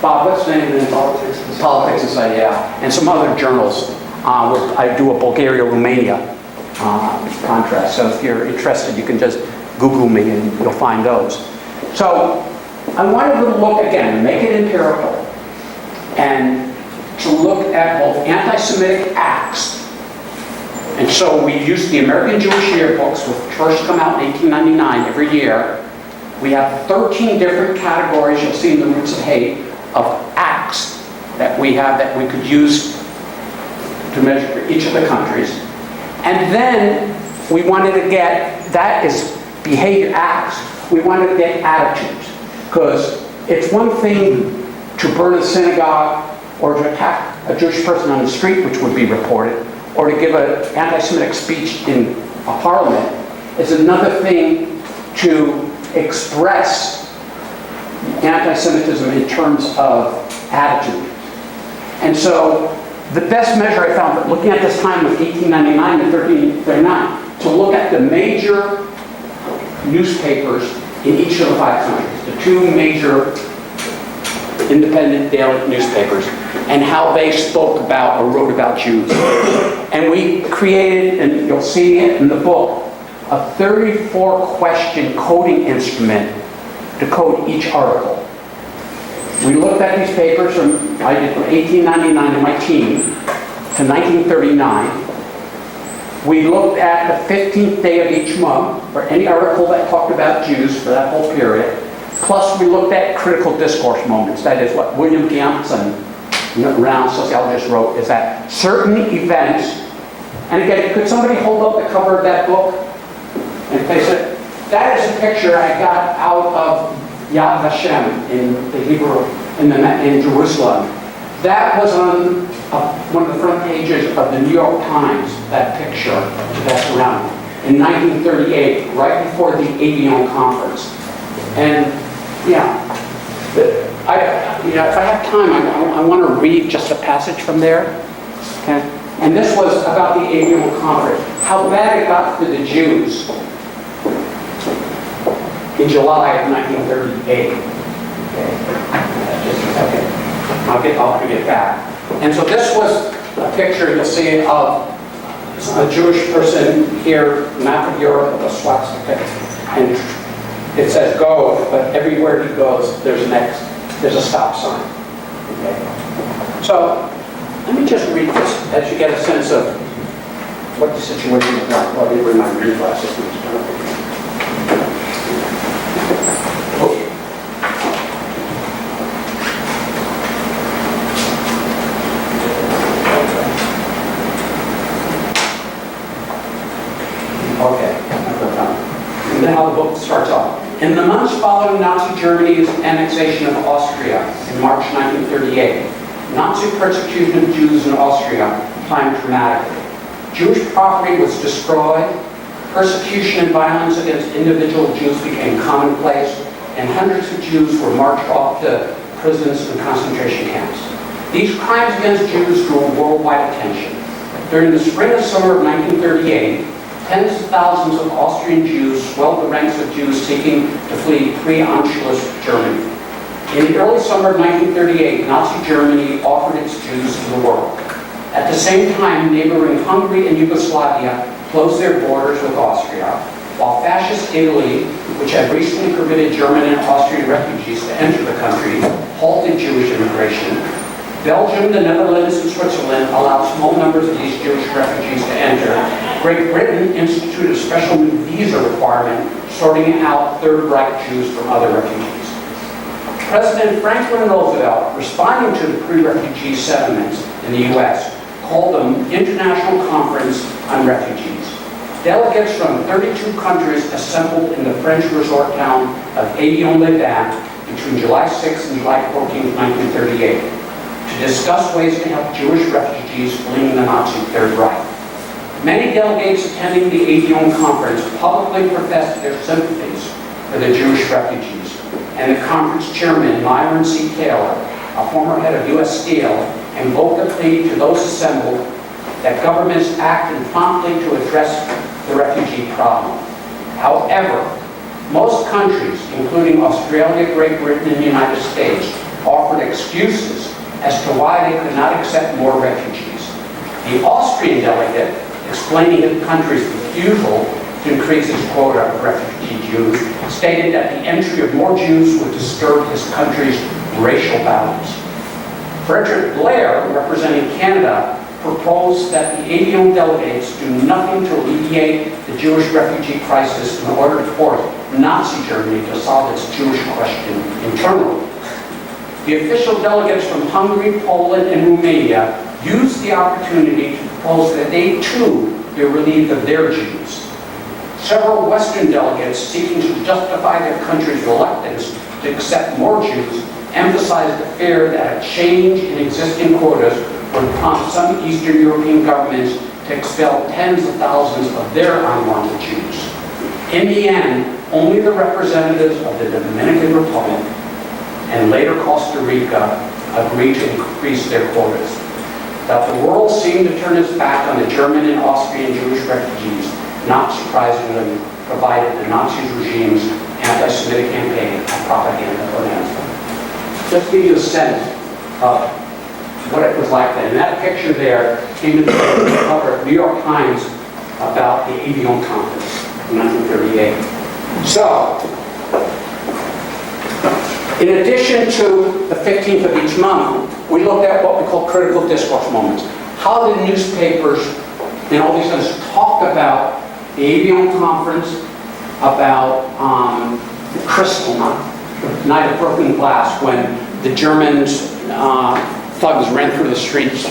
B: Bob, what's the name of it? Politics Society, yeah, and some other journals. Where I do a Bulgaria-Romania contrast. So if you're interested, you can just Google me and you'll find those. So I wanted to look again, make it empirical, and to look at both anti-Semitic acts. And so we used the American Jewish yearbooks, which first come out in 1899 every year. We have 13 different categories, you'll see in The Roots of Hate, of acts that we have that we could use to measure for each of the countries. And then we wanted to get, that is behavior acts, we wanted to get attitudes. Because it's one thing to burn a synagogue or to attack a Jewish person on the street, which would be reported, or to give an anti-Semitic speech in a parliament. It's another thing to express anti-Semitism in terms of attitude. And so the best measure I found, looking at this time of 1899 to 1339, to look at the major newspapers in each of the 5 countries, the 2 major independent daily newspapers, and how they spoke about or wrote about Jews. And we created, and you'll see it in the book, a 34-question coding instrument to code each article. We looked at these papers from, I did from 1899 in my team to 1939. We looked at the 15th day of each month for any article that talked about Jews for that whole period. Plus we looked at critical discourse moments. That is what William Gamson, renowned sociologist, wrote, is that certain events, and again, could somebody hold up the cover of that book and face it? That is a picture I got out of Yad Vashem in the Hebrew, in Jerusalem. That was on one of the front pages of the New York Times, that picture that's around, in 1938, right before the Avion Conference. And yeah, if I have time, I want to read just a passage from there. Okay? And this was about the Avion Conference, how bad it got for the Jews in July of 1938. Okay. I'll bring it back. And so this was a picture you'll see of a Jewish person here, map of Europe with a swastika. And it says go, but everywhere he goes, there's a stop sign. Okay. So let me just read this as you get a sense of what the situation is like. Well, let me bring my reading glasses. Okay, and then how the book starts off. In the months following Nazi Germany's annexation of Austria in March 1938, Nazi persecution of Jews in Austria climbed dramatically. Jewish property was destroyed, persecution and violence against individual Jews became commonplace, and hundreds of Jews were marched off to prisons and concentration camps. These crimes against Jews drew worldwide attention. During the spring and summer of 1938, tens of thousands of Austrian Jews swelled the ranks of Jews seeking to flee pre-Anschluss Germany. In the early summer of 1938, Nazi Germany offered its Jews to the world. At the same time, neighboring Hungary and Yugoslavia closed their borders with Austria, while fascist Italy, which had recently permitted German and Austrian refugees to enter the country, halted Jewish immigration. Belgium, the Netherlands, and Switzerland allowed small numbers of these Jewish refugees to enter. Great Britain instituted a special new visa requirement, sorting out Third Reich Jews from other refugees. President Franklin Roosevelt, responding to the pre-refugee settlements in the U.S., called the International Conference on Refugees. Delegates from 32 countries assembled in the French resort town of Avion-les-Bains between July 6 and July 14, 1938, to discuss ways to help Jewish refugees fleeing the Nazi Third Reich. Many delegates attending the Avion Conference publicly professed their sympathies for the Jewish refugees, and the conference chairman, Myron C. Taylor, a former head of U.S. Steel, invoked a plea to those assembled that governments act promptly to address the refugee problem. However, most countries, including Australia, Great Britain, and the United States, offered excuses as to why they could not accept more refugees. The Austrian delegate, explaining the country's refusal to increase its quota of refugee Jews, stated that the entry of more Jews would disturb his country's racial balance. Frederick Blair, representing Canada, proposed that the Avion delegates do nothing to alleviate the Jewish refugee crisis in order to force Nazi Germany to solve its Jewish question internally. The official delegates from Hungary, Poland, and Romania used the opportunity to propose that they too be relieved of their Jews. Several Western delegates, seeking to justify their country's reluctance to accept more Jews, emphasized the fear that a change in existing quotas would prompt some Eastern European governments to expel tens of thousands of their unwanted Jews. In the end, only the representatives of the Dominican Republic and later Costa Rica agreed to increase their quotas. That the world seemed to turn its back on the German and Austrian Jewish refugees, not surprisingly, provided the Nazi regime's anti-Semitic campaign and propaganda bonanza. Just to give you a sense of what it was like then. And that picture there came into the cover of New York Times about the Avion Conference in 1938. So, in addition to the 15th of each month, we looked at what we call critical discourse moments. How did newspapers and all these things talk about the Avion Conference, about the Crystal Night of Broken Glass, when the Germans, thugs ran through the streets,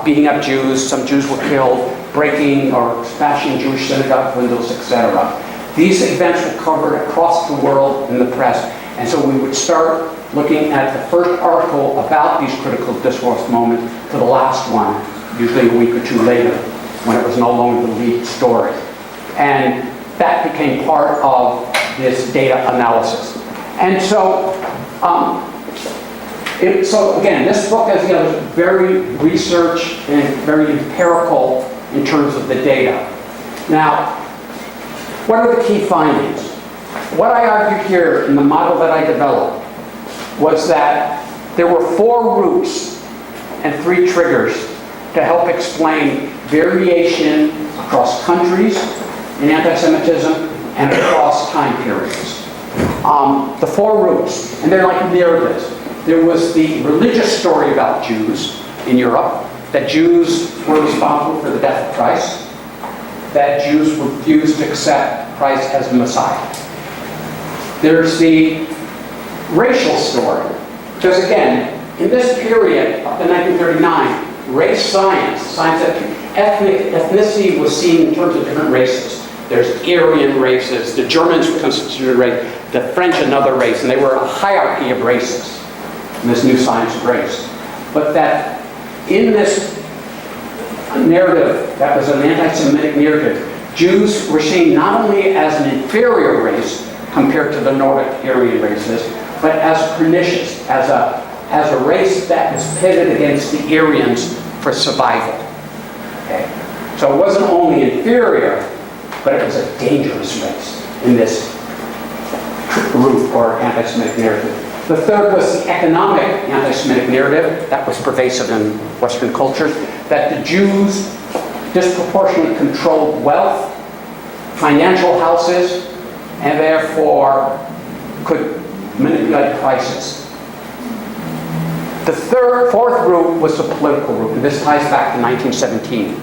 B: beating up Jews. Some Jews were killed, breaking or smashing Jewish synagogue windows, etc. These events were covered across the world in the press, and so we would start looking at the first article about these critical discourse moments to the last one, usually a week or two later, when it was no longer the lead story. And that became part of this data analysis. And so, so again, this book is very research and very empirical in terms of the data. Now, what are the key findings? What I argued here in the model that I developed was that there were 4 roots and 3 triggers to help explain variation across countries in anti-Semitism and across time periods. The 4 roots, and they're like narratives. There was the religious story about Jews in Europe, that Jews were responsible for the death of Christ, that Jews refused to accept Christ as the Messiah. There's the racial story, because again, in this period, up to 1939, race science, science that ethnicity was seen in terms of different races. There's Aryan races, the Germans were considered race. the French another race, and they were a hierarchy of races in this new science of race. But that in this narrative, that was an anti-Semitic narrative, Jews were seen not only as an inferior race compared to the Nordic Aryan races, but as pernicious, as a race that was pitted against the Aryans for survival. Okay? So it wasn't only inferior, but it was a dangerous race in this group or anti-Semitic narrative. The third was the economic anti-Semitic narrative that was pervasive in Western cultures, that the Jews disproportionately controlled wealth, financial houses, and therefore could manipulate prices. The fourth group was the political group, and this ties back to 1917.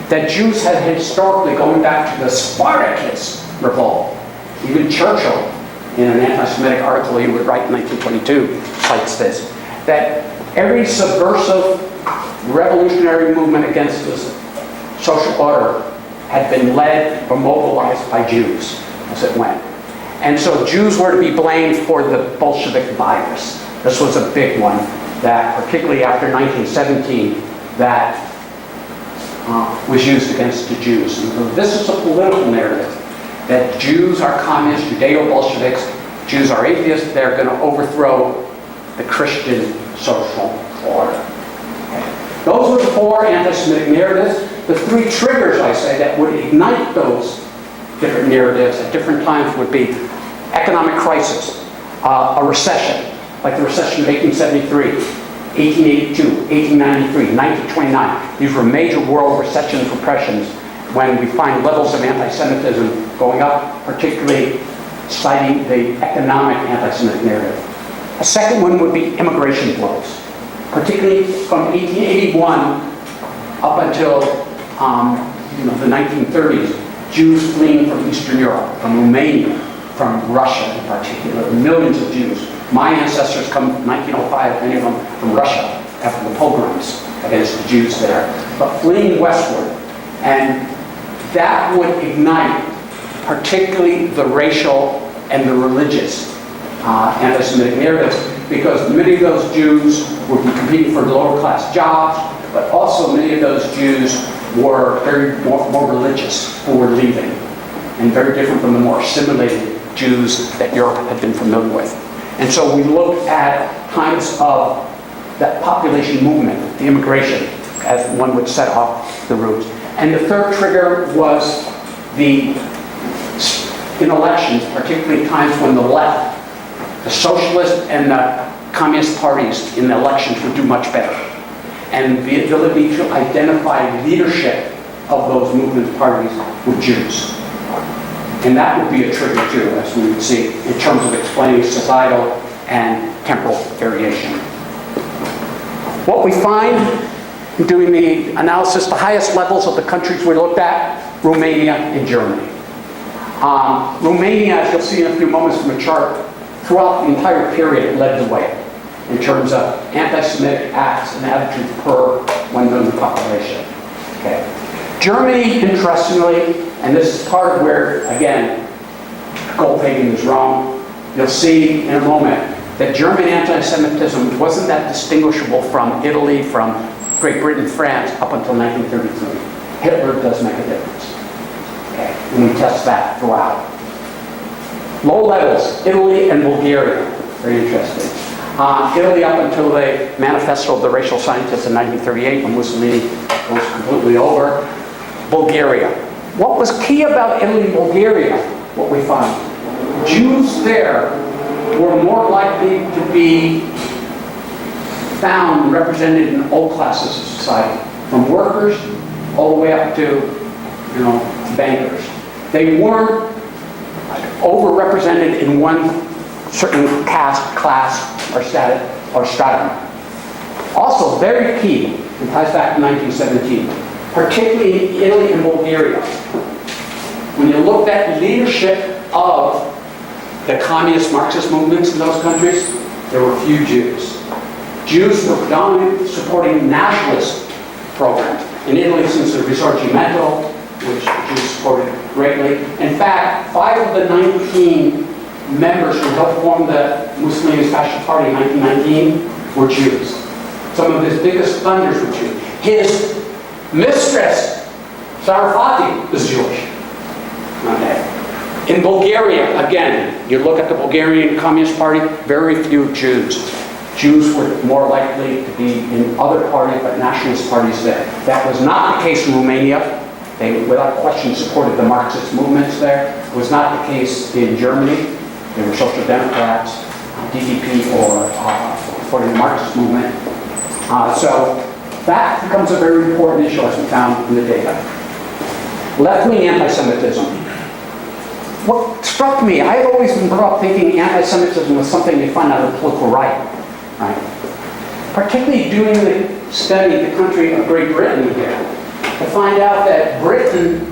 B: That Jews had historically, going back to the Spartacus revolt, even Churchill, in an anti-Semitic article he would write in 1922, cites this, that every subversive revolutionary movement against the social order had been led or mobilized by Jews as it went. And so Jews were to be blamed for the Bolshevik virus. This was a big one, that particularly after 1917, that was used against the Jews. And so this is a political narrative, that Jews are communists, Judeo-Bolsheviks, Jews are atheists, they're going to overthrow the Christian social order. Okay. Those were the four anti-Semitic narratives. The three triggers, I say, that would ignite those different narratives at different times would be economic crisis, a recession, like the recession of 1873, 1882, 1893, 1929. These were major world recession depressions when we find levels of anti-Semitism going up, particularly citing the economic anti-Semitic narrative. A second one would be immigration flows, particularly from 1881 up until the 1930s. Jews fleeing from Eastern Europe, from Romania, from Russia in particular, millions of Jews. My ancestors come from 1905, many of them from Russia, after the pogroms against the Jews there, but fleeing westward. And that would ignite particularly the racial and the religious anti-Semitic narratives, because many of those Jews would be competing for lower class jobs, but also many of those Jews were more religious who were leaving, and very different from the more assimilated Jews that Europe had been familiar with. And so we look at times of that population movement, the immigration, as one would set off the roots. And the third trigger was in elections, particularly times when the left, the socialist and the communist parties in the elections would do much better. And the ability to identify leadership of those movement parties with Jews. And that would be a trigger too, as we would see, in terms of explaining societal and temporal variation. What we find in doing the analysis, the highest levels of the countries we looked at, Romania and Germany. Romania, as you'll see in a few moments from a chart, throughout the entire period led the way in terms of anti-Semitic acts and attitudes per 1 million population. Okay. Germany, interestingly, and this is part of where, again, Goldhagen is wrong. You'll see in a moment that German anti-Semitism wasn't that distinguishable from Italy, from Great Britain, France, up until 1933. Hitler does make a difference. Okay. And we test that throughout. Low levels, Italy and Bulgaria. Very interesting. Italy up until the Manifesto of the Racial Scientists in 1938, when Mussolini was completely over. Bulgaria. What was key about Italy and Bulgaria, what we found, Jews there were more likely to be found represented in all classes of society, from workers all the way up to, bankers. They weren't overrepresented in one certain caste, class, or stratum. Also, very key, and ties back to 1917, particularly in Italy and Bulgaria. When you looked at leadership of the communist Marxist movements in those countries, there were few Jews. Jews were predominantly supporting nationalist programs. In Italy, since the Risorgimento, which the Jews supported greatly. In fact, 5 of the 19 members who helped form the Mussolini's Fascist Party in 1919 were Jews. Some of his biggest funders were Jews. His mistress, Sarfati, was Jewish. Okay. In Bulgaria, again, you look at the Bulgarian Communist Party, very few Jews. Jews were more likely to be in other parties, but nationalist parties there. That was not the case in Romania. They, without question, supported the Marxist movements there. It was not the case in Germany. They were Social Democrats, DDP, or supporting the Marxist movement. So that becomes a very important issue, as we found in the data. Left-wing anti-Semitism. What struck me, I had always been brought up thinking anti-Semitism was something you find on the political right. Particularly doing the study of the country of Great Britain here, to find out that Britain,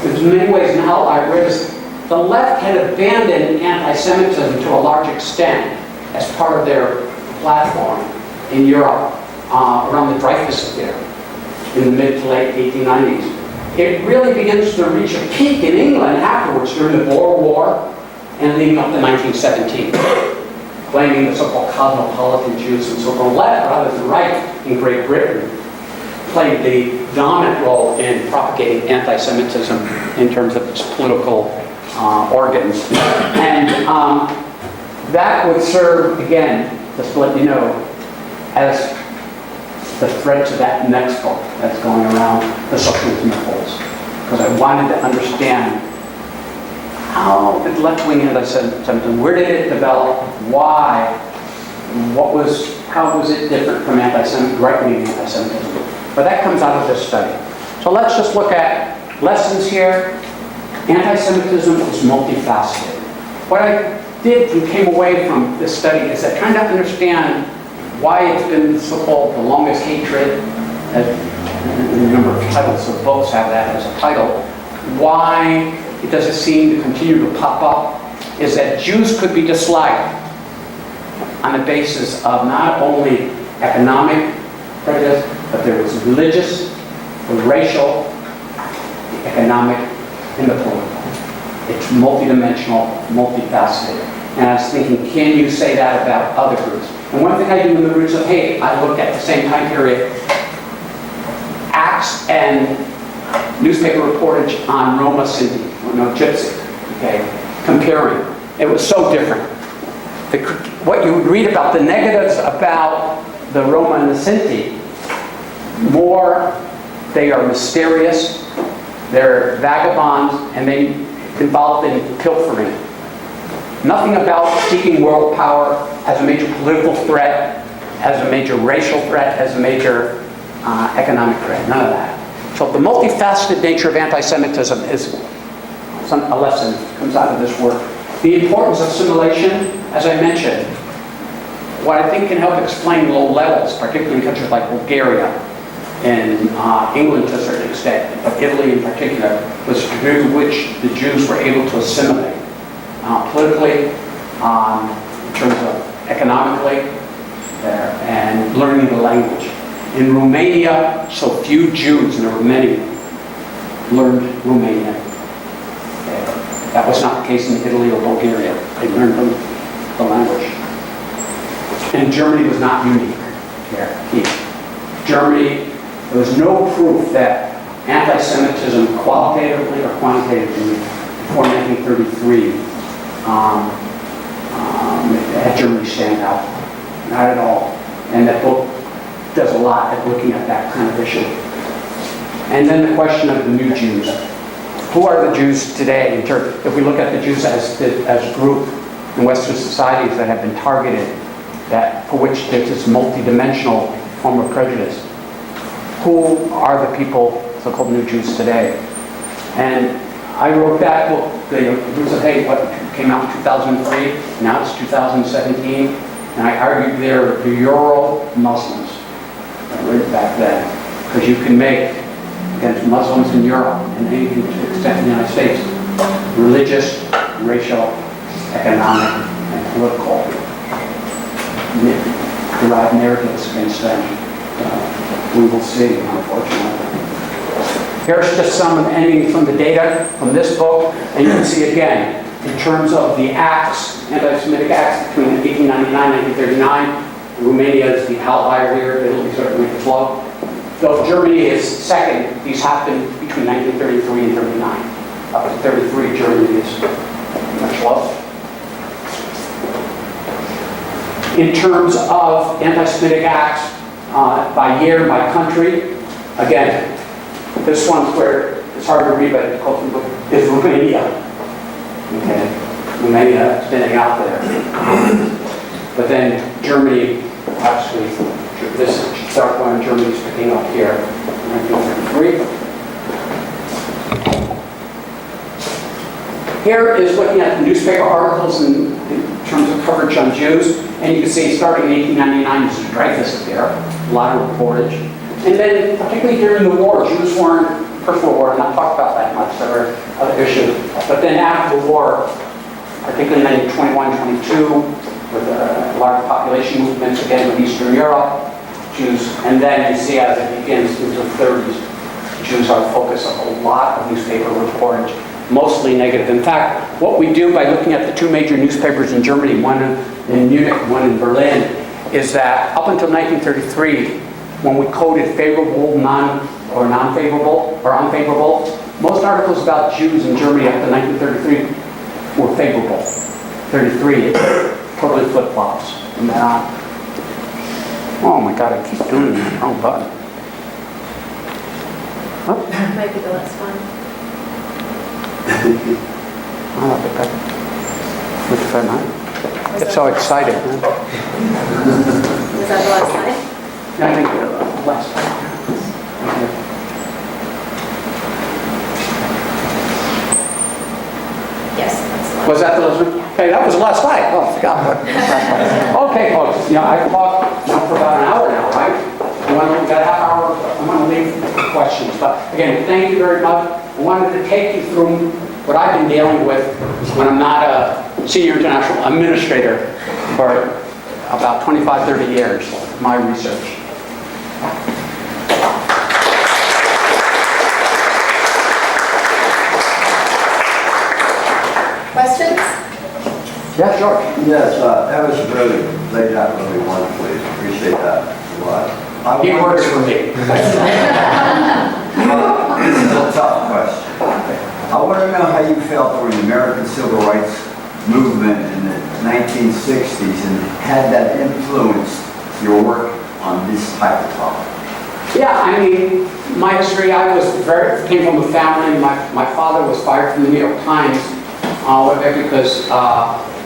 B: in many ways an outlier, whereas the left had abandoned anti-Semitism to a large extent as part of their platform in Europe around the Dreyfus affair in the mid to late 1890s. It really begins to reach a peak in England afterwards during the Boer War and leading up to 1917, blaming the so-called cosmopolitan Jews. And so the left, rather than the right in Great Britain, played the dominant role in propagating anti-Semitism in terms of its political organs. And that would serve, again, just to let you know, as the thread to that next book that's going around the socialism of polls. Because I wanted to understand how did left-wing anti-Semitism, where did it develop, why, how was it different from right-wing anti-Semitism? But that comes out of this study. So let's just look at lessons here. Anti-Semitism is multifaceted. What I did and came away from this study is that trying to understand why it's been so-called the longest hatred, and a number of titles, so books have that as a title, why it doesn't seem to continue to pop up, is that Jews could be disliked on the basis of not only economic prejudice, but there was religious, the racial, the economic, and the political. It's multidimensional, multifaceted. And I was thinking, can you say that about other groups? And one thing I do in the roots of hate, I look at the same time period, acts and newspaper reportage on Roma Sinti, Gypsy, okay, comparing. It was so different. What you would read about the negatives about the Roma and the Sinti, more they are mysterious, they're vagabonds, and they involved in pilfering. Nothing about seeking world power as a major political threat, as a major racial threat, as a major economic threat. None of that. So the multifaceted nature of anti-Semitism is a lesson that comes out of this work. The importance of assimilation, as I mentioned, what I think can help explain low levels, particularly in countries like Bulgaria and England to a certain extent, but Italy in particular, was the degree to which the Jews were able to assimilate. Politically, in terms of economically, and learning the language. In Romania, so few Jews, and there were many, learned Romanian. That was not the case in Italy or Bulgaria. They learned the language. And Germany was not unique here. Germany, there was no proof that anti-Semitism, qualitatively or quantitatively, before 1933, had Germany stand out. Not at all. And that book does a lot at looking at that kind of issue. And then the question of the new Jews. Who are the Jews today? If we look at the Jews as a group in Western societies that have been targeted, for which there's this multidimensional form of prejudice, who are the people, so-called new Jews today? And I wrote that book, The Roots of Hate, what came out in 2003, now it's 2017, and I argued they're the Euro Muslims. I read it back then, because you can make, against Muslims in Europe, and even to the extent in the United States, religious, racial, economic, and political derived narratives against them. We will see, unfortunately. Here's just some ending from the data from this book, and you can see again, in terms of the acts, anti-Semitic acts between 1899 and 1939. Romania is the outlier here, Italy certainly the flow. Though Germany is second, these happened between 1933 and 39. Up to 33, Germany is much lower. In terms of anti-Semitic acts by year, by country, again, this one's where it's hard to read, but it's called is Romania. Okay, Romania standing out there. But then Germany, actually, this dark one, Germany's picking up here, 1933. Here is looking at newspaper articles in terms of coverage on Jews, and you can see starting in 1899, this is Dreyfus there, a lot of reportage. And then, particularly during the war, Jews weren't, First World War, I'm not talking about that much, there were other issues. But then after the war, particularly in 1921, 22, with large population movements again in Eastern Europe, Jews, and then you see as it begins into the 30s, Jews are the focus of a lot of newspaper reportage, mostly negative. In fact, what we do by looking at the two major newspapers in Germany, one in Munich, one in Berlin, is that up until 1933, when we coded favorable, non-favorable, or unfavorable, most articles about Jews in Germany up to 1933 were favorable. 33, it totally flip-flops from that on. Oh my God, I keep doing the wrong button. Oh.
A: Might be the last one.
B: Oh, which one, huh? Get so excited.
A: Was that the last slide?
B: Yeah, I think the last one.
A: Yes, that's the last.
B: Was that the last one? Hey, that was the last slide. Oh, I forgot. Okay, folks. You know, I've talked for about an hour now, right? We've got a half hour. I'm going to leave questions. But again, thank you very much. I wanted to take you through what I've been dealing with when I'm not a senior international administrator for about 25, 30 years, my research.
A: Questions?
B: Yeah, sure.
C: Yes, that was really laid out really wonderfully. Appreciate that a lot.
B: He works for me.
C: This is a tough question. I want to know how you felt during the American Civil Rights Movement in the 1960s and had that influenced your work on this type of topic.
B: Yeah, I mean, my history, came from a family. My father was fired from the New York Times because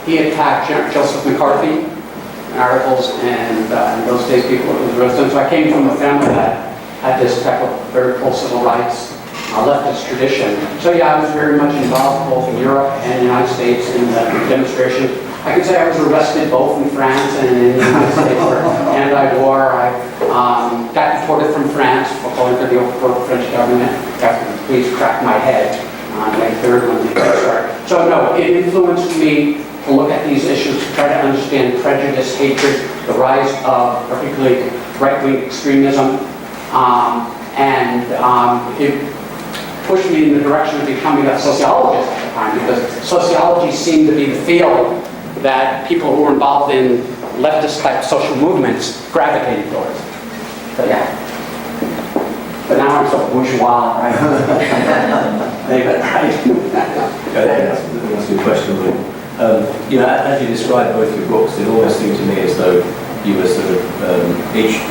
B: he attacked Joseph McCarthy in articles, and in those days people it was resistant. So I came from a family that had this type of very pro-civil rights, leftist tradition. So yeah, I was very much involved both in Europe and the United States in the demonstration. I can say I was arrested both in France and in the United States for anti-war. I got deported from France for calling for the French government after the police cracked my head on May 3rd when the war started. So no, it influenced me to look at these issues, to try to understand prejudice, hatred, the rise of particularly right-wing extremism, and it pushed me in the direction of becoming a sociologist at the time, because sociology seemed to be the field that people who were involved in leftist-type social movements gravitated towards. So yeah. But now I'm so bourgeois, right? David, right?
D: That's a good question, Louis. You know, as you described both your books, it almost seemed to me as though you were sort of,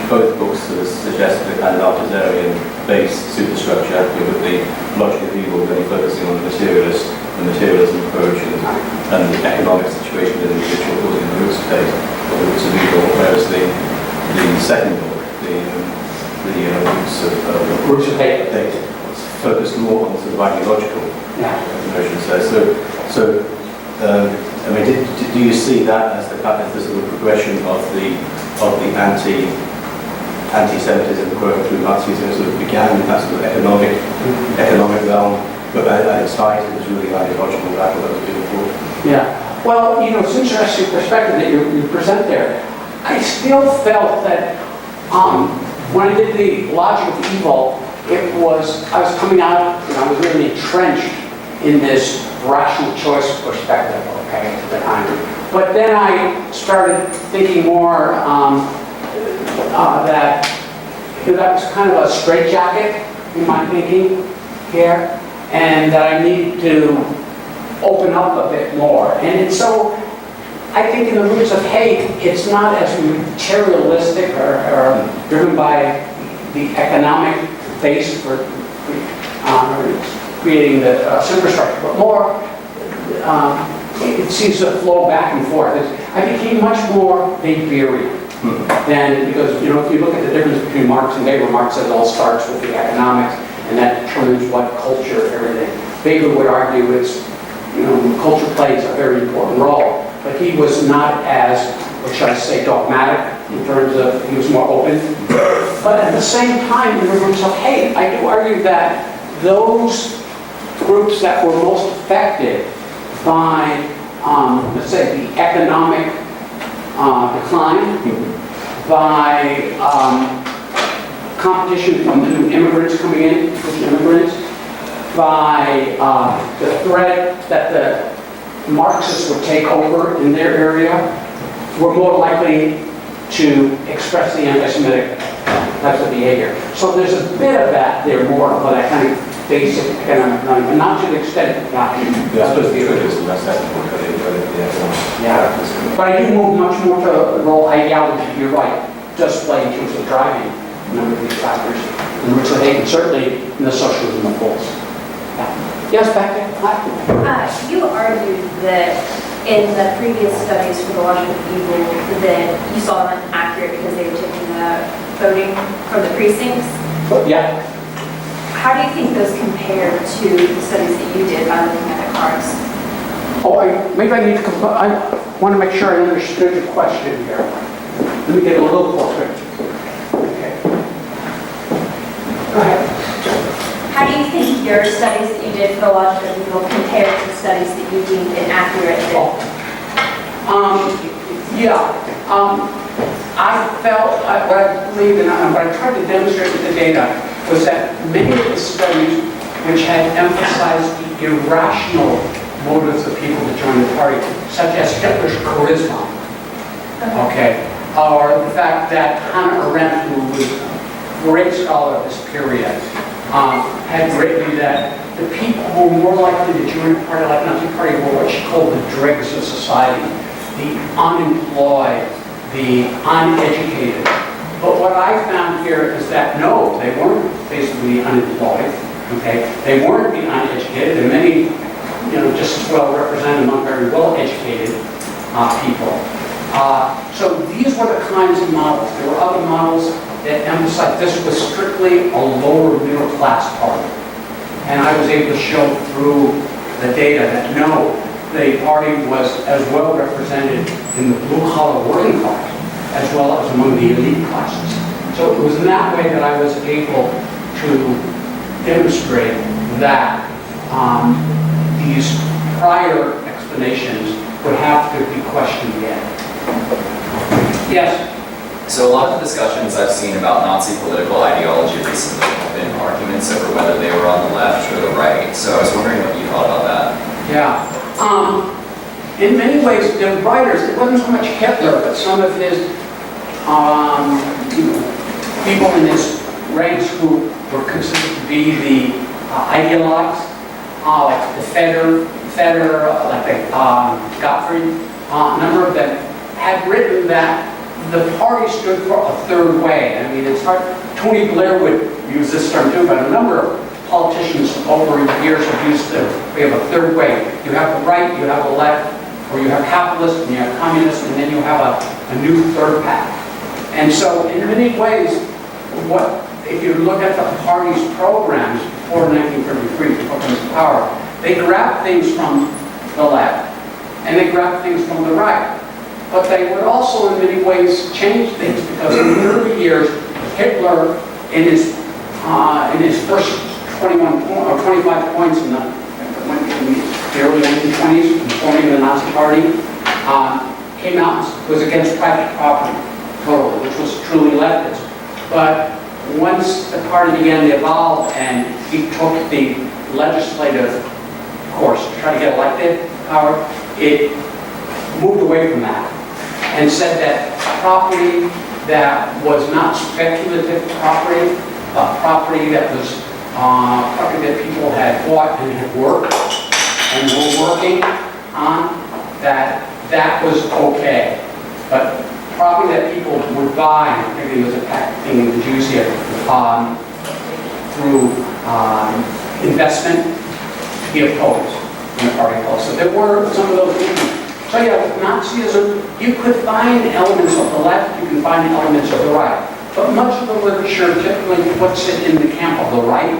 D: both books sort of suggested a kind of Arteserian-based superstructure with the logic of evil really focusing on the materialism approach and the economic situation of the individual causing the roots of hate, or the roots of evil, whereas the second book, the roots of hate, focused more on the sort of ideological notions there. I mean, do you see that as the sort of progression of the anti-Semitism growing through Nazism? It sort of began in that sort of economic realm, but at its height it was really ideological battle that was being fought.
B: Yeah. Well, you know, it's an interesting perspective that you present there. I still felt that when I did the logic of evil, I was coming out, I was really entrenched in this rational choice perspective, okay, at the time. But then I started thinking more that that was kind of a straitjacket in my thinking here, and that I need to open up a bit more. And so I think in the roots of hate, it's not as materialistic or driven by the economic base for creating the superstructure, but more it seems to flow back and forth. I became much more Weberian than, because if you look at the difference between Marx and Weber, Marx says it all starts with the economics, and that determines what culture, everything. Weber would argue it's, culture plays a very important role, but he was not as, what should I say, dogmatic in terms of, he was more open. But at the same time, in the roots of hate, I do argue that those groups that were most affected by, let's say, the economic decline, by competition from the new immigrants coming in, by the threat that the Marxists would take over in their area, were more likely to express the anti-Semitic types of behavior. So there's a bit of that there, more of that kind of basic economic knowledge, but not to the extent that But I do move much more to the role ideology, you're right, does play in terms of driving a number of these factors, in which I think certainly in the socialism of goals. Yes, back there. Hi.
E: You argued that in the previous studies for the logic of evil that you saw them accurate because they were taking the voting from the precincts.
B: Yeah.
E: How do you think those compare to the studies that you did by looking at the cards?
B: Maybe I need to I want to make sure I understood your question here. Let me get a little closer. Okay. Go ahead.
E: How do you think your studies that you did for the logic of evil compare to studies that you deemed inaccurate?
B: I felt, what I believed and what I tried to demonstrate with the data was that many of the studies which had emphasized the irrational motives of people to join the party, such as Hitler's charisma, okay, or the fact that Hannah Arendt, who was a great scholar of this period, had written that the people who were more likely to join a party like Nazi Party were what she called the dregs of society, the unemployed, the uneducated. But what I found here is that no, they weren't basically unemployed, okay? They weren't the uneducated, and many, just as well represented among very well-educated people. So these were the kinds of models. There were other models that emphasized this was strictly a lower middle class party. And I was able to show through the data that no, the party was as well represented in the blue-collar working class as well as among the elite classes. So it was in that way that I was able to demonstrate that these prior explanations would have to be questioned again. Yes?
F: So a lot of the discussions I've seen about Nazi political ideology recently have been arguments over whether they were on the left or the right. So I was wondering what you thought about that.
B: Yeah. In many ways, the writers, it wasn't so much Hitler, but some of his people in his ranks who were considered to be the ideologues, like the Feder, like the Gottfried, a number of them had written that the party stood for a third way. I mean, it's hard. Tony Blair would use this term too, but a number of politicians over the years have used it. We have a third way. You have the right, you have the left, or you have capitalists and you have communists, and then you have a new third path. And so, in many ways, if you look at the party's programs before 1933, before comes to power, they grabbed things from the left and they grabbed things from the right. But they would also, in many ways, change things because in the early years, Hitler, in his first 21 or 25 points in the early 1920s, forming the Nazi Party, came out and was against private property totally, which was truly leftist. But once the party began to evolve and he took the legislative course, to try to get elected power, it moved away from that and said that property that was not speculative property, property that was property that people had bought and had worked and were working on, that was okay. But property that people would buy, maybe it was attacking the Jews here, through investment, to be opposed in the party policy. So there were some of those things. So yeah, with Nazism, you could find elements of the left, you can find elements of the right. But much of the literature typically puts it in the camp of the right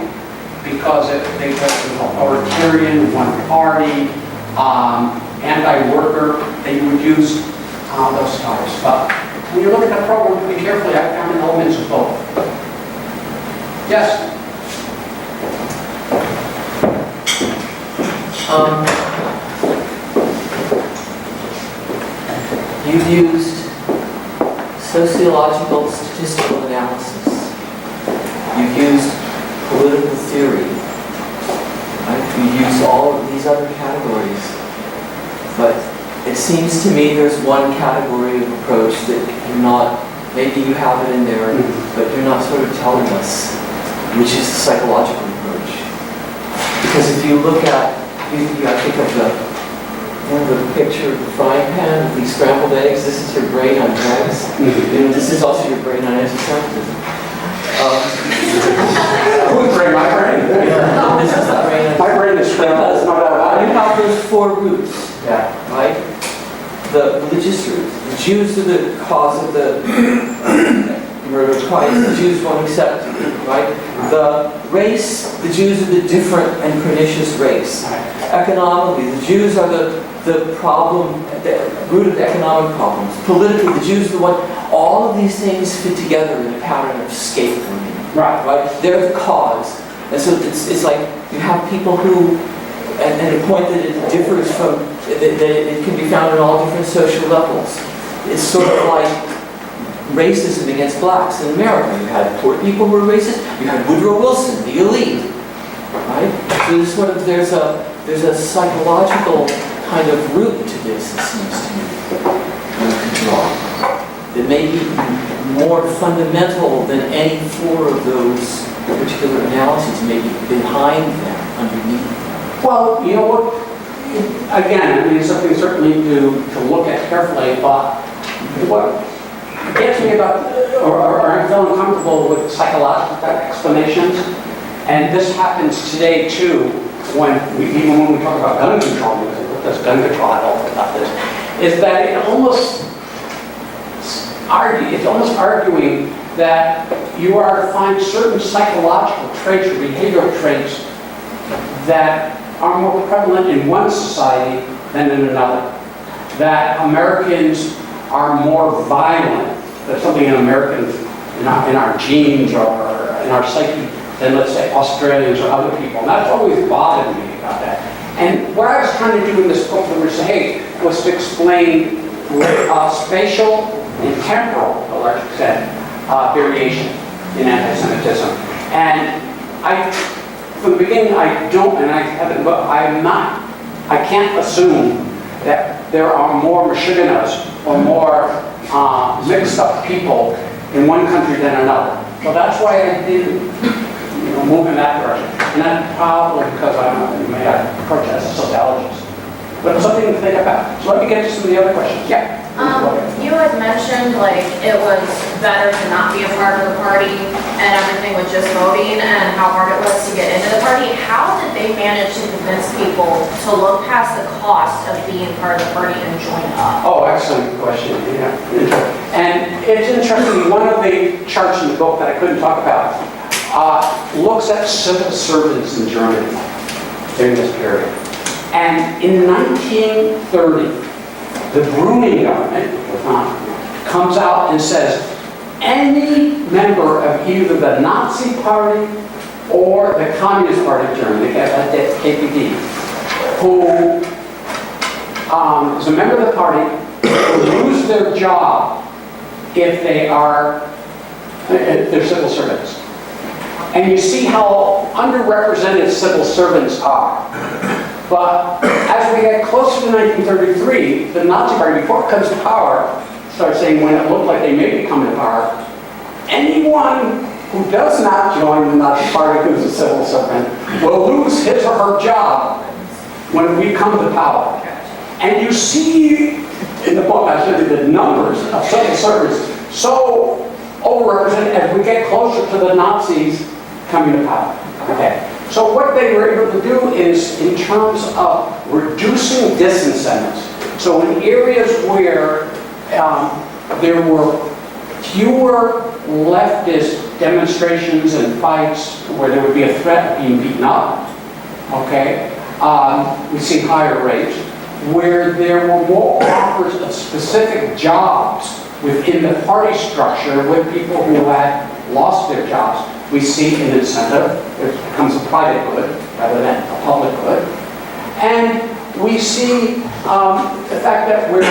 B: because they were authoritarian, one party, anti-worker, they would use those types. But when you look at the program pretty carefully, I found elements of both. Yes?
G: You've used sociological statistical analysis. You've used political theory. Right? You've used all of these other categories. But it seems to me there's one category of approach that you're not, maybe you have it in there, but you're not sort of telling us, which is the psychological approach. Because if you look at, I think of the picture of the frying pan with these scrambled eggs. This is your brain on drugs. This is also your brain on anti-Semitism.
B: Who's brain? My brain.
G: This is the brain on
B: My brain is scrambled.
G: you have those four groups, right? The religious groups. The Jews are the cause of the murder of Christ. The Jews won't accept it, right? The race, the Jews are the different and pernicious race. Economically, the Jews are the problem, the root of the economic problems. Politically, the Jews are the one. All of these things fit together in a pattern of scapegoating. Right? They're the cause. And so it's like you have people who, and the point that it differs from, that it can be found on all different social levels. It's sort of like racism against blacks in America. You had poor people who were racist. You had Woodrow Wilson, the elite. Right? So there's a psychological kind of root to this, it seems to me, that may be more fundamental than any four of those particular analyses, maybe behind them, underneath them.
B: Well, you know what? Again, I mean, it's something certainly to look at carefully, but what gets me about, or I'm feeling comfortable with psychological explanations, and this happens today too, even when we talk about gun control, what does gun control have all about this, is that it's almost arguing that you are to find certain psychological traits or behavioral traits that are more prevalent in one society than in another. That Americans are more violent. There's something in Americans, in our genes or in our psyche, than let's say Australians or other people. And that's always bothered me about that. And what I was trying to do in this book was to explain spatial and temporal, to a large extent, variation in anti-Semitism. And from the beginning, I can't assume that there are more Michiganers or more mixed up people in one country than another. So that's why I didn't move in that direction. And that's probably because I may have approached as a sociologist. But it's something to think about. So let me get to some of the other questions. Yeah?
A: You had mentioned like it was better to not be a part of the party and everything with just voting and how hard it was to get into the party. How did they manage to convince people to look past the cost of being part of the party and join up?
B: Oh, excellent question. Yeah. And it's interesting, one of the charts in the book that I couldn't talk about looks at civil servants in Germany during this period. And in 1930, the Brustein government comes out and says, any member of either the Nazi Party or the Communist Party of Germany, that's KPD, who is a member of the party, will lose their job if they're civil servants. And you see how underrepresented civil servants are. But as we get closer to 1933, the Nazi Party, before it comes to power, starts saying when it looked like they may be coming to power, anyone who does not join the Nazi Party who's a civil servant will lose his or her job when we come to power. And you see in the book, I said the numbers of civil servants so overrepresented as we get closer to the Nazis coming to power. Okay. So what they were able to do is, in terms of reducing disincentives, so in areas where there were fewer leftist demonstrations and fights where there would be a threat of being beaten up, okay, we see higher rates. Where there were more offers of specific jobs within the party structure with people who had lost their jobs, we see an incentive, which becomes a private good rather than a public good. And we see the fact that where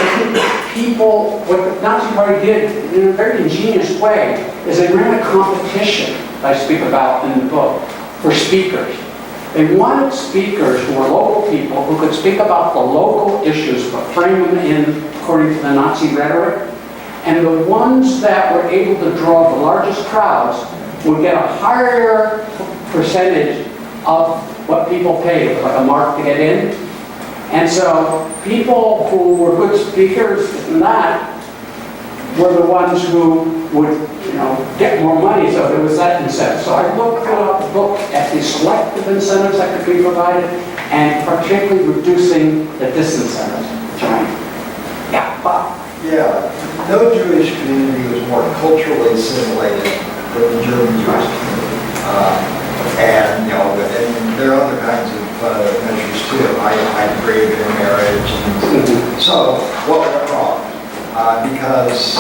B: people, what the Nazi Party did in a very ingenious way is they ran a competition, I speak about in the book, for speakers. They wanted speakers who were local people who could speak about the local issues but frame them in according to the Nazi rhetoric. And the ones that were able to draw the largest crowds would get a higher percentage of what people paid, like a mark to get in. And so people who were good speakers and that were the ones who would, get more money, so there was that incentive. So I looked at the selective incentives that could be provided, and particularly reducing the disincentives. Yeah, Bob.
H: Yeah, no Jewish community was more culturally assimilated than the German Jewish community. And there are other kinds of measures too. I degree in marriage. And so what went wrong? Because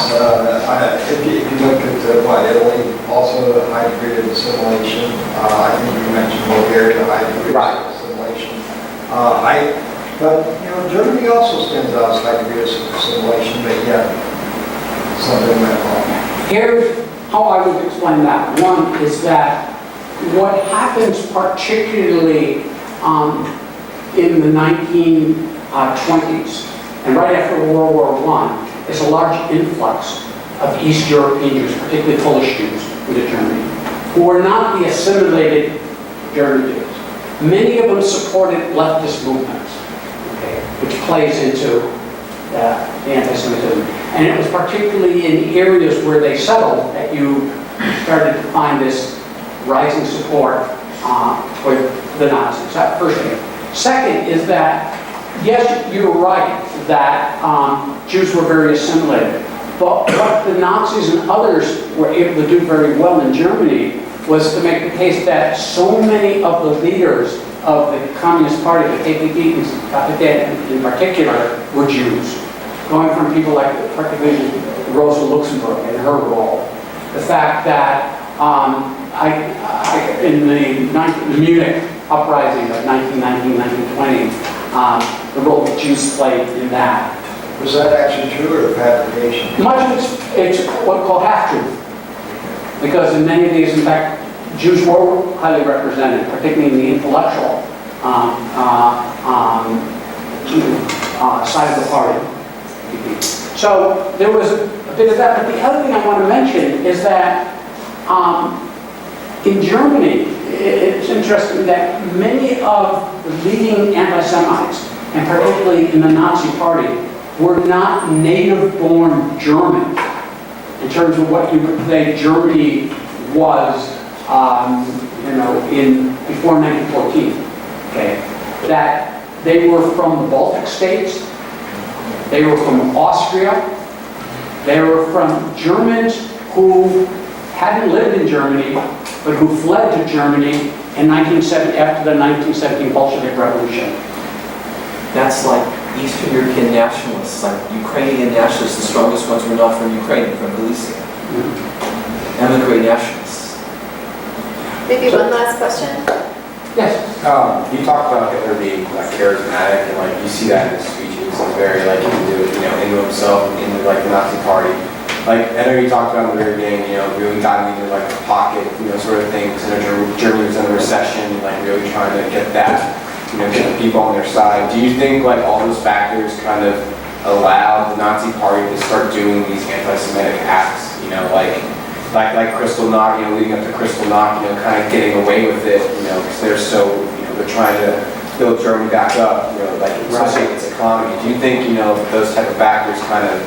H: if you look at Italy, also a high degree of assimilation. I think you mentioned Bulgaria, a high degree of assimilation. But Germany also stands out as high degree of assimilation, but yet something went wrong.
B: Here's how I would explain that. One is that what happens particularly in the 1920s and right after World War I is a large influx of East European Jews, particularly Polish Jews, into Germany, who were not the assimilated German Jews. Many of them supported leftist movements, okay, which plays into the anti-Semitism. And it was particularly in areas where they settled that you started to find this rising support for the Nazis. That first thing. Second is that, yes, you're right that Jews were very assimilated. But what the Nazis and others were able to do very well in Germany was to make the case that so many of the leaders of the Communist Party, the KPD in particular, were Jews. Going from people like, particularly Rosa Luxemburg and her role. The fact that in the Munich uprising of 1919, 1920, the role that Jews played in that.
H: Was that actually true or fabrication?
B: Much of it's what we call half-truth. Because in many of these, in fact, Jews were highly represented, particularly in the intellectual side of the party. So there was a bit of that. But the other thing I want to mention is that in Germany, it's interesting that many of the leading anti-Semites, and particularly in the Nazi Party, were not native-born German in terms of what you could say Germany was, before 1914. Okay, that they were from the Baltic states, they were from Austria, they were from Germans who hadn't lived in Germany, but who fled to Germany in 1970 after the 1917 Bolshevik Revolution.
G: That's like Eastern European nationalists, like Ukrainian nationalists. The strongest ones were not from Ukraine, from Galicia. Emigrant nationalists.
A: Maybe one last question?
B: Yes.
I: You talked about Hitler being charismatic, and you see that in his speeches. He's very he can do it, into himself, into the Nazi Party. I know you talked about in the very beginning, really diving into the pocket, sort of thing. Because Germany was in a recession, really trying to get that. get the people on their side. Do you think like all those factors kind of allowed the Nazi Party to start doing these anti-Semitic acts? Like Kristallnacht, leading up to Kristallnacht, kind of getting away with it, because they're so, they're trying to build Germany back up, especially its economy. Do you think, those type of factors kind of,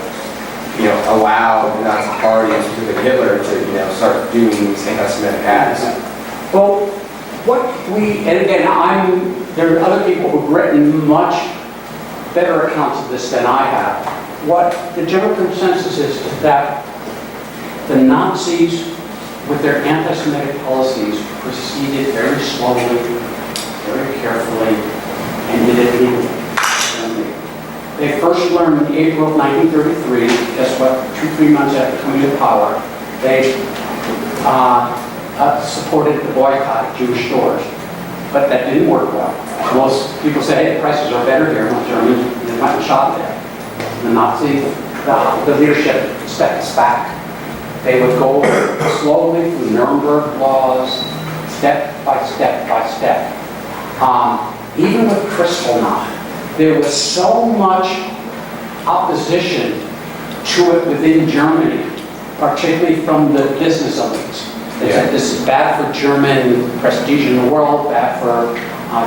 I: allow the Nazi Party, and specifically Hitler, to, start doing these anti-Semitic acts?
B: Well, and again, there are other people who've written much better accounts of this than I have. What the general consensus is that the Nazis, with their anti-Semitic policies, proceeded very slowly, very carefully, and did it legally. They first learned in April of 1933, guess what, 2-3 months after coming to power, they supported the boycott of Jewish stores. But that didn't work well. Most people say, hey, the prices are better here in Germany, they went and shop there. The Nazi, the leadership steps back. They would go slowly through Nuremberg laws, step by step by step. Even with Kristallnacht, there was so much opposition to it within Germany, particularly from the business elites. They said this is bad for German prestige in the world, bad for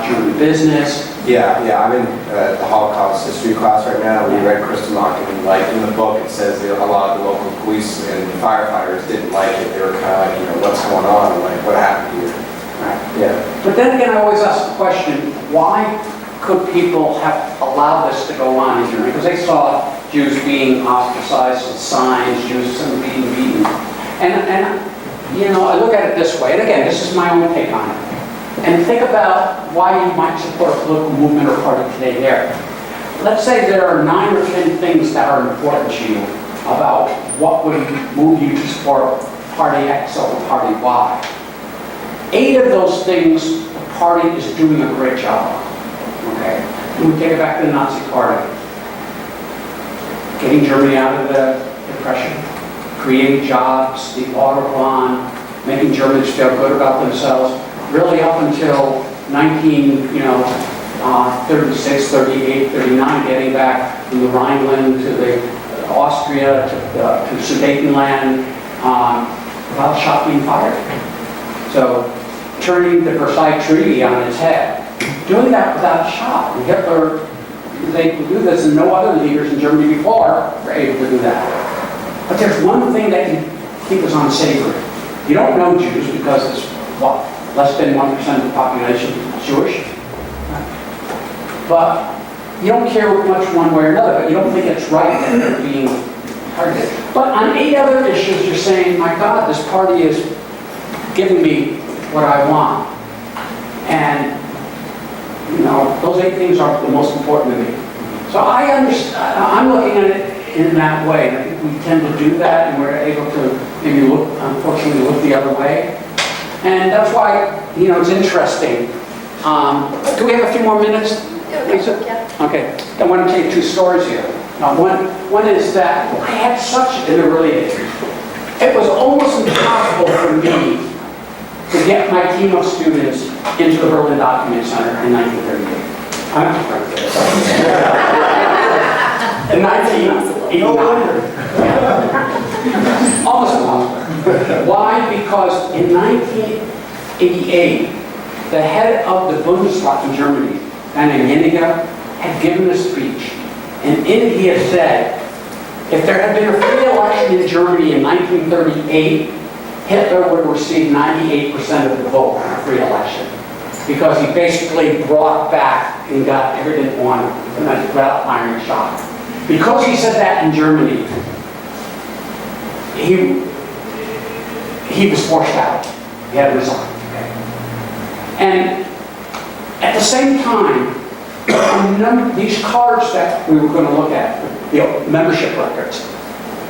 B: German business.
I: Yeah, I'm in the Holocaust history class right now. We read Kristallnacht, and in the book it says that a lot of the local police and firefighters didn't like it. They were kind of like, what's going on? What happened here?
B: Right. Yeah. But then again, I always ask the question, why could people have allowed this to go on in Germany? Because they saw Jews being ostracized with signs, Jews being beaten. And I look at it this way, and again, this is my own take on it. And think about why you might support a political movement or party today there. Let's say there are 9 or 10 things that are important to you about what would move you to support party X over party Y. 8 of those things, the party is doing a great job on. Okay? And we take it back to the Nazi Party. Getting Germany out of the Depression, creating jobs, the Autobahn, making Germans feel good about themselves, really up until 36, 38, 39, getting back from the Rhineland to the Austria to Sudetenland without shot being fired. So turning the Versailles Treaty on its head, doing that without a shot. And Hitler was able to do this, and no other leaders in Germany before were able to do that. But there's one thing that you think is unsavory. You don't know Jews because it's, less than 1% of the population is Jewish. But you don't care much one way or another, but you don't think it's right that they're being targeted. But on 8 other issues, you're saying, my God, this party is giving me what I want. And, those 8 things are the most important to me. So I understand, I'm looking at it in that way. I think we tend to do that, and we're able to maybe unfortunately look the other way. And that's why, it's interesting. Do we have a few more minutes, Lisa?
A: Yeah.
B: Okay. I want to tell you 2 stories here. One is that I had such an early age. It was almost impossible for me to get my team of students into the Berlin Document Center in 1938. In 1989. Almost impossible. Why? Because in 1988, the head of the Bundesrat in Germany, a guy named Henniger, had given a speech. And in it he had said, if there had been a free election in Germany in 1938, Hitler would have received 98% of the vote in a free election. Because he basically brought back and got everything he wanted without firing a shot. Because he said that in Germany, he was forced out. He had to resign. Okay? And at the same time, these cards that we were going to look at, the membership records,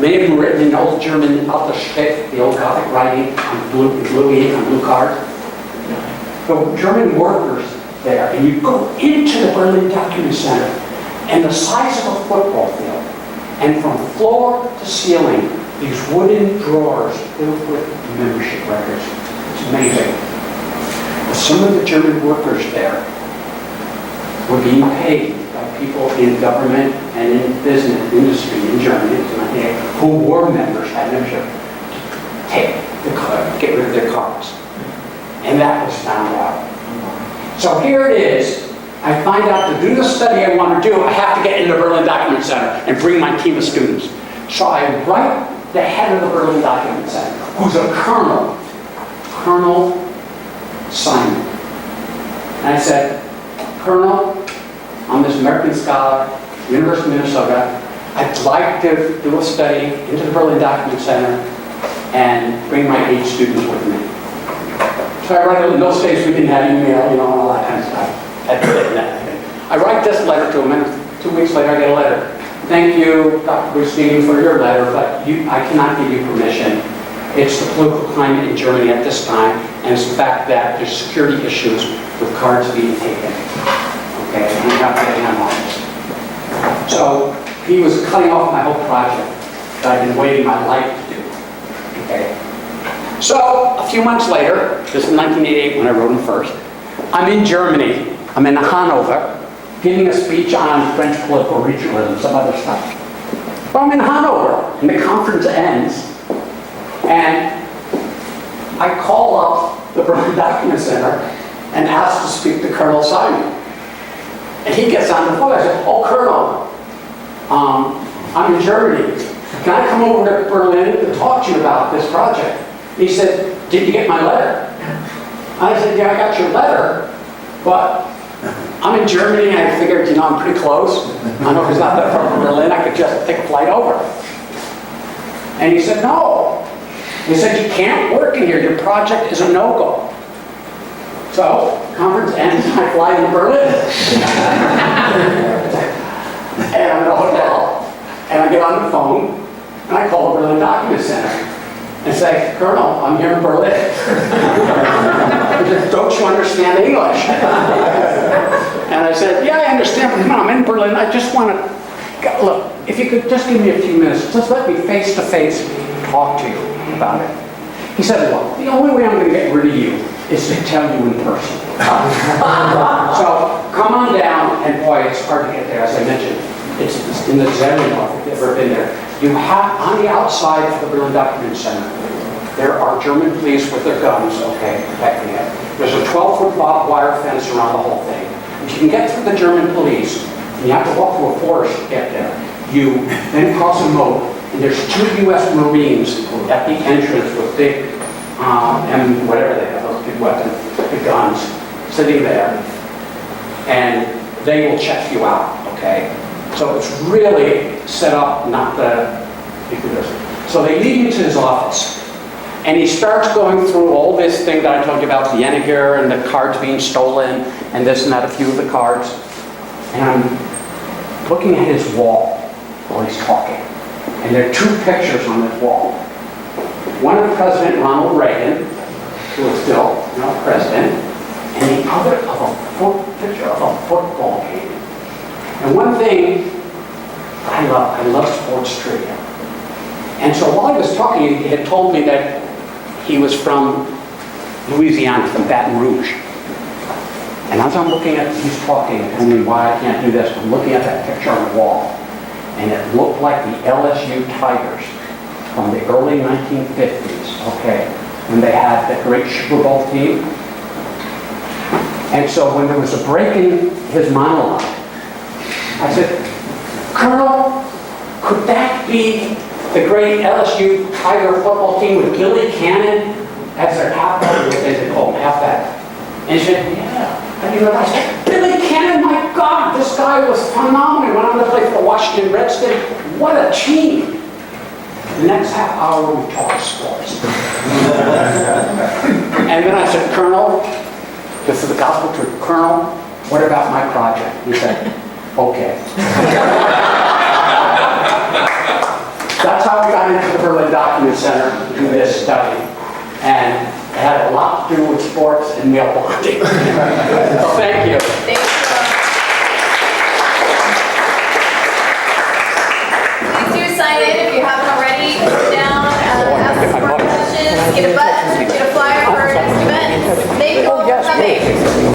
B: many of them were written in old German, Alte Schrift, the old Gothic writing, on blue ink, on blue cards. The German workers there, and you go into the Berlin Document Center, and the size of a football field, and from floor to ceiling, these wooden drawers filled with membership records. It's amazing. But some of the German workers there were being paid by people in government and in business industry in Germany who were members, had membership, get rid of their cards. And that was found out. So here it is. I find out to do the study I want to do, I have to get in the Berlin Document Center and bring my team of students. So I write the head of the Berlin Document Center, who's a colonel, Colonel Simon. And I said, Colonel, I'm this American scholar, University of Minnesota. I'd like to do a study into the Berlin Document Center and bring my 8 students with me. So I write, in those days we didn't have email, and all that kind of stuff. I write this letter to him, and 2 weeks later I get a letter. Thank you, Dr. Brustein, for your letter, but I cannot give you permission. It's the political climate in Germany at this time, and it's the fact that there's security issues with cards being taken. Okay, and we have to get him on this. So he was cutting off my whole project that I've been waiting my life to do. Okay. So a few months later, this is 1988 when I wrote him first, I'm in Germany. I'm in Hanover, giving a speech on French political regionalism, some other stuff. Well, I'm in Hanover, and the conference ends, and I call up the Berlin Document Center and ask to speak to Colonel Simon. And he gets on the phone. I said, oh, Colonel, I'm in Germany. Can I come over to Berlin to talk to you about this project? He said, did you get my letter? I said, yeah, I got your letter, but I'm in Germany, and I figured, I'm pretty close. I know if it's not that far from Berlin, I could just take a flight over. And he said, no. He said, you can't work in here. Your project is a no-go. So, conference ends, I fly to Berlin. And I'm in a hotel. And I get on the phone, and I call the Berlin Document Center. And say, Colonel, I'm here in Berlin. Don't you understand English? And I said, yeah, I understand, but come on, I'm in Berlin. I just want to, look, if you could just give me a few minutes, just let me face-to-face talk to you about it. He said, well, the only way I'm going to get rid of you is to tell you in person. So come on down, and boy, it's hard to get there, as I mentioned. It's in the Zerlinov, if you've ever been there. You have, on the outside of the Berlin Document Center, there are German police with their guns, protecting it. There's a 12-foot barbed wire fence around the whole thing. If you can get through the German police, and you have to walk through a forest to get there, you then cross a moat, and there's 2 U.S. Marines at the entrance with big, and whatever they have, those big weapons, big guns, sitting there, and they will check you out, okay? So it's really set up not to, so they lead me to his office. And he starts going through all this thing that I told you about, the Eniger and the cards being stolen, and this and that, a few of the cards. And I'm looking at his wall while he's talking. And there are 2 pictures on this wall. One of President Ronald Reagan, who is still president, and the other of a picture of a football game. And one thing I love sports trivia. And so while he was talking, he had told me that he was from Louisiana, from Baton Rouge. And as I'm looking at, he's talking, and telling me why I can't do this, I'm looking at that picture on the wall. And it looked like the LSU Tigers from the early 1950s, when they had the great Super Bowl team. And so when there was a break in his monologue, I said, Colonel, could that be the great LSU Tiger football team with Billy Cannon as their halfback? They call him halfback. And he said, yeah. And he realized, Billy Cannon, my God, this guy was phenomenal. He went on to play for the Washington Redskins. What a team. The next half hour we talked sports. And then I said, Colonel, this is the gospel truth. Colonel, what about my project? He said, okay. That's how we got into the Berlin Document Center to do this study. And it had a lot to do with sports and male bonding. So thank you.